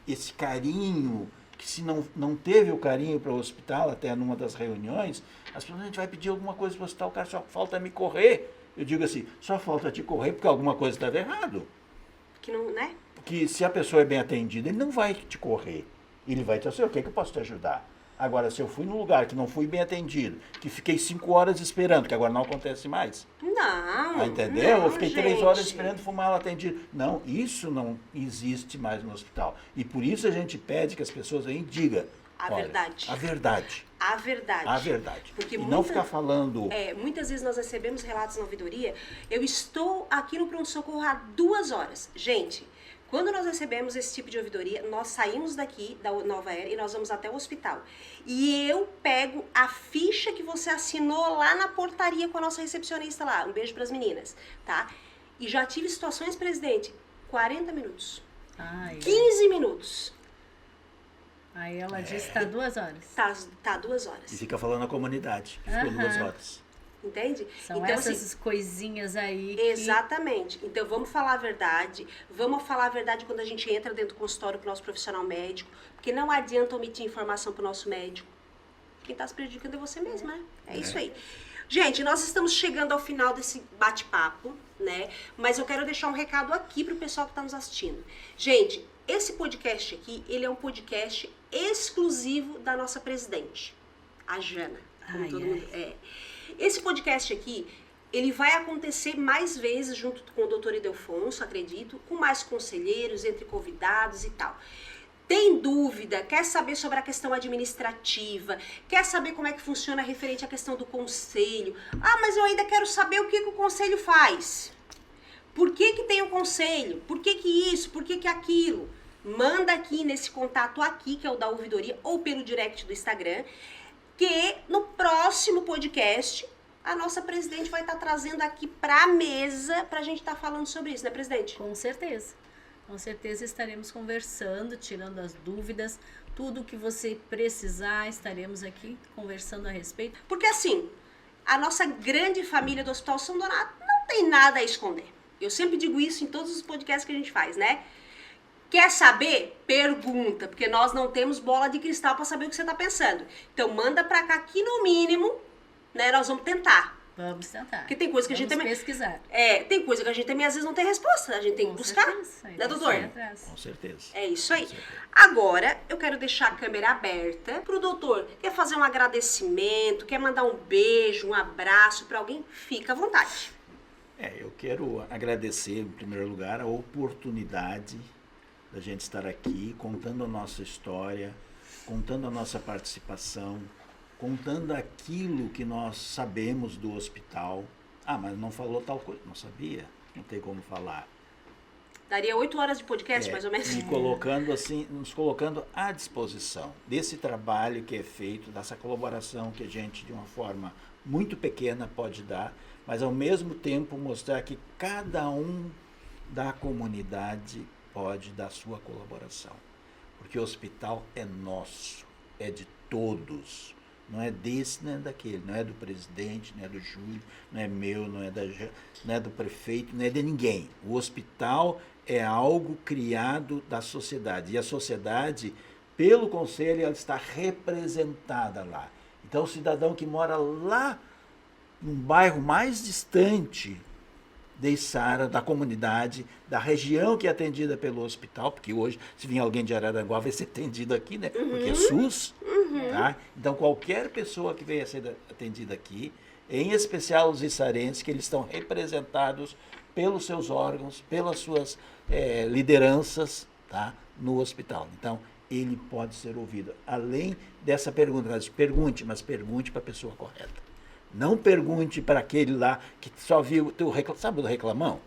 esse carinho, que se não teve o carinho para o hospital, até numa das reuniões, as pessoas, a gente vai pedir alguma coisa para o hospital, o cara só falta me correr. Eu digo assim, só falta te correr porque alguma coisa estava errado. Que não, né? Porque se a pessoa é bem atendida, ele não vai te correr. Ele vai te dizer, o que eu posso te ajudar? Agora, se eu fui num lugar que não fui bem atendido, que fiquei 5 horas esperando, que agora não acontece mais. Não. Entendeu? Não, eu fiquei 3 gente. horas esperando e fui mal atendido. Não, isso não existe mais no hospital. E por isso a gente pede que as pessoas aí digam A verdade. A verdade. A verdade. A verdade. Porque e não ficar falando... muitas vezes nós recebemos relatos na ouvidoria, eu estou aqui no pronto-socorro há 2 horas. Gente, quando nós recebemos esse tipo de ouvidoria, nós saímos daqui da Nova Era e nós vamos até o hospital. E eu pego a ficha que você assinou lá na portaria com a nossa recepcionista lá. Um beijo para as meninas, tá? E já tive situações, presidente, 40 minutos, Ai, 15 minutos. aí ela disse que tá 2 horas. Tá 2 horas. E fica falando a comunidade, que ficou Aham. 2 horas. Entende? São então, essas assim, coisinhas aí que... exatamente. Então, vamos falar a verdade. Vamos falar a verdade quando a gente entra dentro do consultório pro nosso profissional médico. Porque não adianta omitir informação pro nosso médico. Quem tá se prejudicando é você mesmo, né? É isso aí. Gente, nós estamos chegando ao final desse bate-papo, né? Mas eu quero deixar um recado aqui pro pessoal que tá nos assistindo. Gente, esse podcast aqui, ele é um podcast exclusivo da nossa presidente, a Jana. Como Ai, todo ai. mundo... Esse podcast aqui, ele vai acontecer mais vezes junto com o doutor Ildefonso, acredito, com mais conselheiros, entre convidados e tal. Tem dúvida, quer saber sobre a questão administrativa, quer saber como é que funciona referente à questão do conselho. Ah, mas eu ainda quero saber o que o conselho faz. Por que tem o conselho? Por que isso? Por que aquilo? Manda aqui nesse contato aqui, que é o da ouvidoria, ou pelo direct do Instagram, que no próximo podcast a nossa presidente vai estar trazendo aqui pra mesa pra gente estar falando sobre isso, né, presidente? Com certeza. Com certeza estaremos conversando, tirando as dúvidas. Tudo que você precisar, estaremos aqui conversando a respeito. Porque assim, a nossa grande família do Hospital São Donato não tem nada a esconder. Eu sempre digo isso em todos os podcasts que a gente faz, né? Quer saber? Pergunta, porque nós não temos bola de cristal para saber o que você está pensando. Então manda para cá que no mínimo, né, nós vamos tentar. Vamos tentar. Porque tem coisa que a gente Vamos também pesquisar. Tem coisa que a gente também às vezes não tem resposta, a gente tem que buscar, certeza. Aí né, tem que doutor? ir atrás. Com certeza. É isso aí. Com certeza. Agora, eu quero deixar a câmera aberta pro doutor. Quer fazer um agradecimento, quer mandar um beijo, um abraço para alguém? Fica à vontade. Eu quero agradecer, em primeiro lugar, a oportunidade da gente estar aqui contando a nossa história, contando a nossa participação, contando aquilo que nós sabemos do hospital. Ah, mas não falou tal coisa. Não sabia? Não tem como falar. Daria 8 horas de podcast, mais ou menos. E colocando assim, nos colocando à disposição desse trabalho que é feito, dessa colaboração que a gente, de uma forma muito pequena, pode dar, mas ao mesmo tempo mostrar que cada um da comunidade pode dar sua colaboração. Porque o hospital é nosso, é de todos. Não é desse, não é daquele, não é do presidente, não é do Júlio, não é meu, não é do prefeito, não é de ninguém. O hospital é algo criado da sociedade. E a sociedade, pelo conselho, ela está representada lá. Então, o cidadão que mora lá, num bairro mais distante de Içara, da comunidade, da região que é atendida pelo hospital, porque hoje, se vir alguém de Araranguá, vai ser atendido aqui, né? Porque é SUS. Tá? Então, qualquer pessoa que venha a ser atendida aqui, em especial os içarenses, que eles estão representados pelos seus órgãos, pelas suas lideranças, tá? No hospital. Então, ele pode ser ouvido. Além dessa pergunta, mas pergunte para a pessoa correta. Não pergunte para aquele lá que só viu, sabe o reclamão?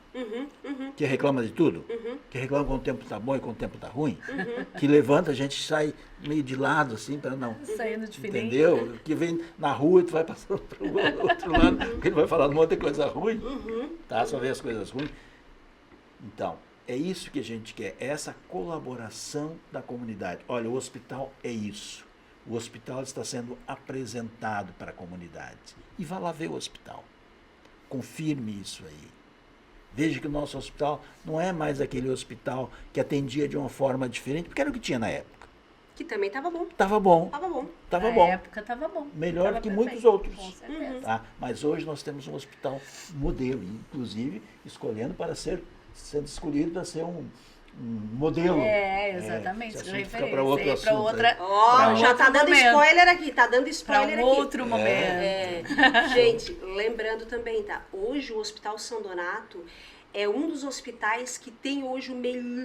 Que reclama de tudo? Que reclama quando o tempo está bom e quando o tempo está ruim? Que levanta, a gente sai meio de lado, assim, para não... Saindo diferente. Entendeu? Que vem na rua e tu vai passando para o outro lado, porque ele vai falar um monte de coisa ruim, tá? Só vê as coisas ruins. Então, é isso que a gente quer, essa colaboração da comunidade. Olha, o hospital é isso. O hospital está sendo apresentado para a comunidade. E vá lá ver o hospital. Confirme isso aí. Veja que o nosso hospital não é mais aquele hospital que atendia de uma forma diferente, porque era o que tinha na época. Que também tava bom. Estava bom. Tava bom. Estava Na bom. época estava bom. Melhor Tava que perfeito. muitos outros. Com certeza. Tá? Mas hoje nós temos um hospital modelo, inclusive sendo escolhido para ser um modelo. Exatamente. Esse de assunto fica referência. para outro Aí, assunto. pra outra, Ó, pra já outro tá dando momento. spoiler aqui, tá dando Para spoiler um aqui. outro momento. Gente, lembrando também, tá? Hoje o Hospital São Donato é um dos hospitais que tem hoje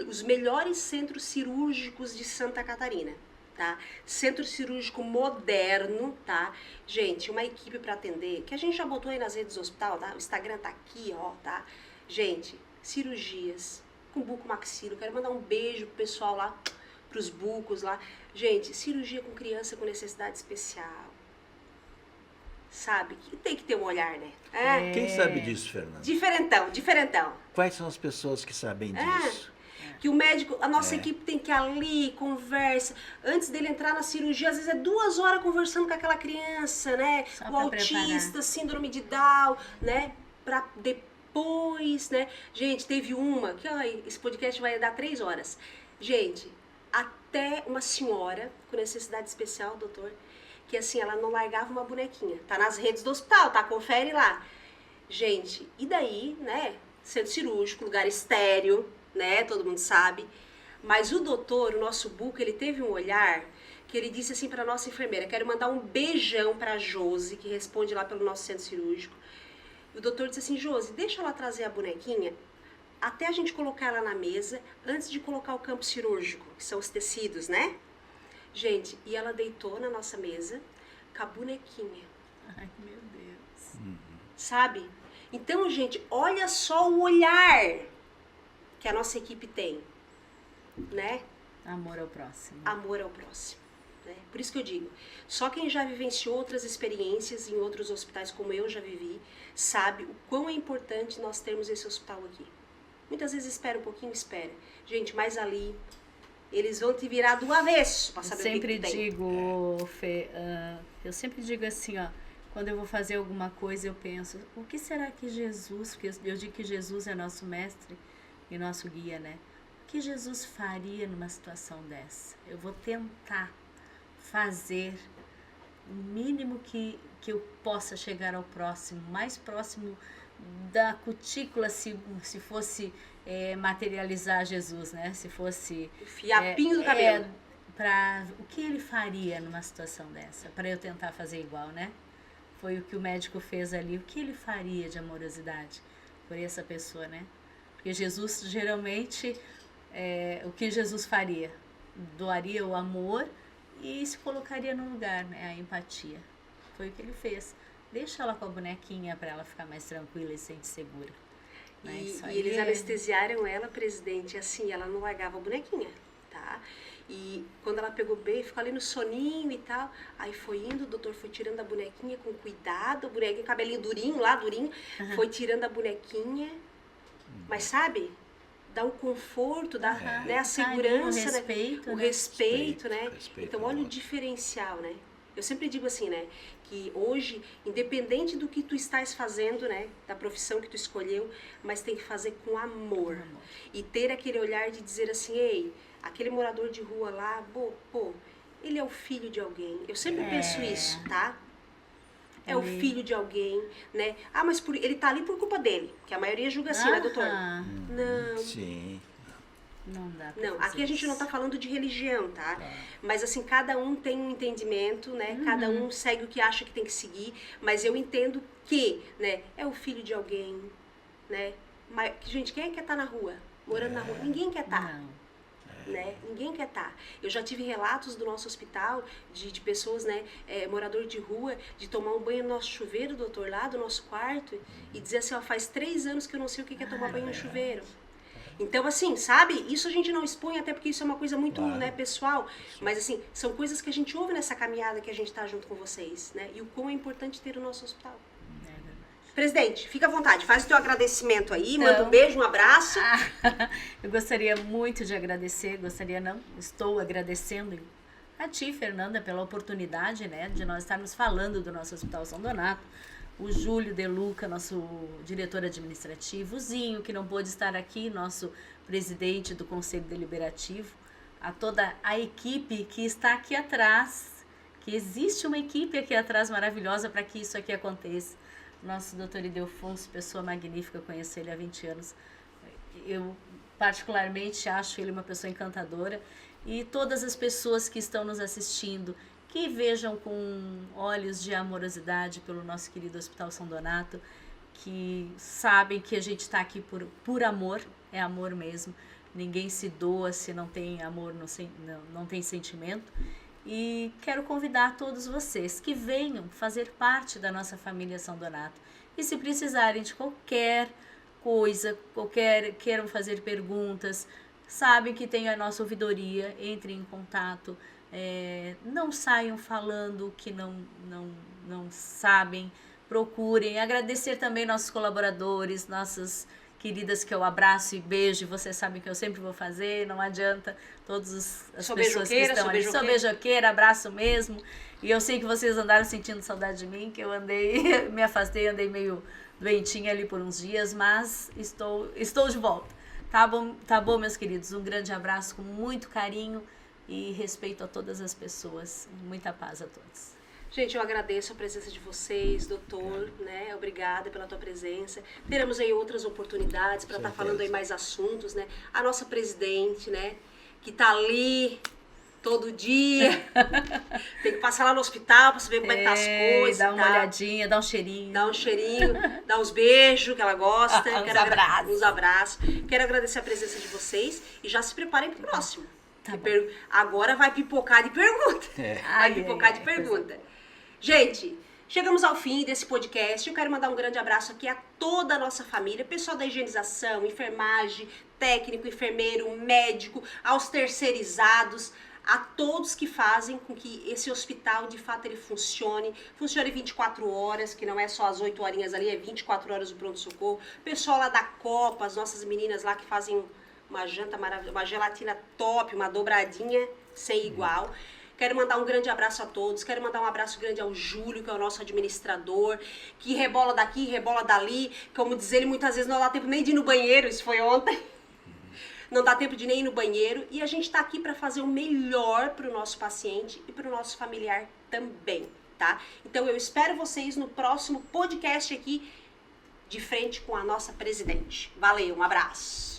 os melhores centros cirúrgicos de Santa Catarina, tá? Centro cirúrgico moderno, tá? Gente, uma equipe para atender, que a gente já botou aí nas redes do hospital, tá? O Instagram tá aqui, ó, tá? Gente, cirurgias com bucomaxilo, quero mandar um beijo pro pessoal lá, pros bucos lá. Gente, cirurgia com criança com necessidade especial. sabe? Que tem que ter um olhar, né? Quem sabe disso, Fernanda? Diferentão. Quais são as pessoas que sabem disso? Que o médico, a nossa equipe tem que ir ali, conversa. Antes dele entrar na cirurgia, às vezes é 2 horas conversando com aquela criança, né? Só O pra autista, preparar. síndrome de Down, né? Pra depois, né? Gente, teve uma, que ai, esse podcast vai dar 3 horas. Gente, até uma senhora com necessidade especial, doutor, que assim, ela não largava uma bonequinha. Tá nas redes do hospital, tá? Confere lá. Gente, e daí, né? Centro cirúrgico, lugar estéreo, né? Todo mundo sabe. Mas o doutor, o nosso Buca, ele teve um olhar que ele disse assim para nossa enfermeira: quero mandar um beijão para Josi, que responde lá pelo nosso centro cirúrgico. E o doutor disse assim: Josi, deixa ela trazer a bonequinha até a gente colocar ela na mesa, antes de colocar o campo cirúrgico, que são os tecidos, né? Gente, e ela deitou na nossa mesa com a bonequinha. Ai, meu Deus. Sabe? Então, gente, olha só o olhar que a nossa equipe tem, né? Amor ao próximo. Amor ao próximo, né? Por isso que eu digo, só quem já vivenciou outras experiências em outros hospitais, como eu já vivi, sabe o quão é importante nós termos esse hospital aqui. Muitas vezes espera um pouquinho, espera. Gente, mas ali, eles vão te virar do avesso pra Eu saber sempre o que tem. digo, Fê, eu sempre digo assim, ó, quando eu vou fazer alguma coisa, eu penso, o que será que Jesus, porque eu digo que Jesus é nosso mestre e nosso guia, né? O que Jesus faria numa situação dessa? Eu vou tentar fazer o mínimo que eu possa chegar ao próximo, mais próximo da cutícula, se fosse materializar Jesus, né? Se fosse... O fiapinho do cabelo. O que ele faria numa situação dessa? Para eu tentar fazer igual, né? Foi o que o médico fez ali. O que ele faria de amorosidade por essa pessoa, né? Porque Jesus, geralmente, o que Jesus faria? Doaria o amor e se colocaria no lugar, né? A empatia. Foi o que ele fez. Deixa ela com a bonequinha para ela ficar mais tranquila e se sente segura. Né? E eles anestesiaram ela, presidente, assim, ela não largava a bonequinha, tá? E quando ela pegou bem, ficou ali no soninho e tal, aí foi indo, o doutor foi tirando a bonequinha com cuidado, a bonequinha, cabelinho durinho lá, foi tirando a bonequinha, mas sabe, dá o conforto, dá né, a segurança, o respeito, né? O né? respeito, né? Respeito Então ao olha o outro. diferencial, né? Eu sempre digo assim, né, que hoje, independente do que tu estás fazendo, né, da profissão que tu escolheu, mas tem que fazer com amor. E ter aquele olhar de dizer assim, ei, aquele morador de rua lá, pô, ele é o filho de alguém. Eu sempre penso isso, tá? É o filho de alguém, né? Ah, mas ele tá ali por culpa dele, que a maioria julga assim, né, doutor? Não. Sim. Não dá pra Não, fazer aqui a gente não isso. tá falando de religião, tá? Mas assim, cada um tem um entendimento, né? Cada um segue o que acha que tem que seguir, mas eu entendo que, né, é o filho de alguém, né? Mas, gente, quem é que quer estar na rua? Morando na rua? Ninguém quer estar. Não. Né? Ninguém quer estar. Eu já tive relatos do nosso hospital de pessoas, né, morador de rua, de tomar um banho no nosso chuveiro, doutor, lá do nosso quarto, e dizer assim, ó, faz 3 anos que eu não sei o que é tomar banho no chuveiro. Então, assim, sabe? Isso a gente não expõe, até porque isso é uma coisa muito, né, pessoal. Mas, assim, são coisas que a gente ouve nessa caminhada que a gente tá junto com vocês, né? E o quão é importante ter o nosso hospital. É verdade. Presidente, fica à vontade, faz o teu agradecimento aí, manda um beijo, um abraço. Eu gostaria muito de agradecer, estou agradecendo a ti, Fernanda, pela oportunidade, né, de nós estarmos falando do nosso Hospital São Donato, o Júlio De Luca, nosso diretor administrativo, o Zinho, que não pôde estar aqui, nosso presidente do Conselho Deliberativo, a toda a equipe que está aqui atrás, que existe uma equipe aqui atrás maravilhosa para que isso aqui aconteça. Nosso doutor Ildefonso, pessoa magnífica, conheço ele há 20 anos. Eu particularmente acho ele uma pessoa encantadora. E todas as pessoas que estão nos assistindo, que vejam com olhos de amorosidade pelo nosso querido Hospital São Donato, que sabem que a gente está aqui por amor, é amor mesmo. Ninguém se doa se não tem amor, não tem sentimento. E quero convidar todos vocês que venham fazer parte da nossa família São Donato. E se precisarem de qualquer coisa, queiram fazer perguntas, sabem que tem a nossa ouvidoria, entrem em contato. Não saiam falando que não sabem, procurem. Agradecer também nossos colaboradores, nossas queridas que eu abraço e beijo, vocês sabem que eu sempre vou fazer, não adianta, todas as pessoas que estão ali. Sou beijoqueira, abraço mesmo, e eu sei que vocês andaram sentindo saudade de mim, que eu andei, me afastei, andei meio doentinha ali por uns dias, mas estou de volta. Tá bom, meus queridos, um grande abraço com muito carinho e respeito a todas as pessoas, muita paz a todos. Gente, eu agradeço a presença de vocês, doutor, né? Obrigada pela tua presença. Teremos aí outras oportunidades para estar falando aí mais assuntos, né? A nossa presidente, né? Que tá ali todo dia. Tem que passar lá no hospital para saber como é que tá as coisas. Dá uma olhadinha, dá um cheirinho. Dá um cheirinho, dá uns beijos que ela gosta. Uns abraços. Quero agradecer a presença de vocês e já se preparem pro próximo. Tá Agora vai pipocar de pergunta. Vai pipocar de pergunta. Gente, chegamos ao fim desse podcast. Eu quero mandar um grande abraço aqui a toda a nossa família, pessoal da higienização, enfermagem, técnico, enfermeiro, médico, aos terceirizados, a todos que fazem com que esse hospital, de fato, ele funcione 24 horas, que não é só as 8 horinhas ali, é 24 horas o pronto-socorro. Pessoal lá da Copa, as nossas meninas lá que fazem uma janta maravilhosa, uma gelatina top, uma dobradinha sem igual. Quero mandar um grande abraço a todos, quero mandar um abraço grande ao Júlio, que é o nosso administrador, que rebola daqui, rebola dali, como diz ele, muitas vezes não dá tempo nem de ir no banheiro, isso foi ontem, não dá tempo de nem ir no banheiro, e a gente está aqui para fazer o melhor para o nosso paciente e para o nosso familiar também, tá? Então eu espero vocês no próximo podcast aqui, de frente com a nossa presidente. Valeu, um abraço!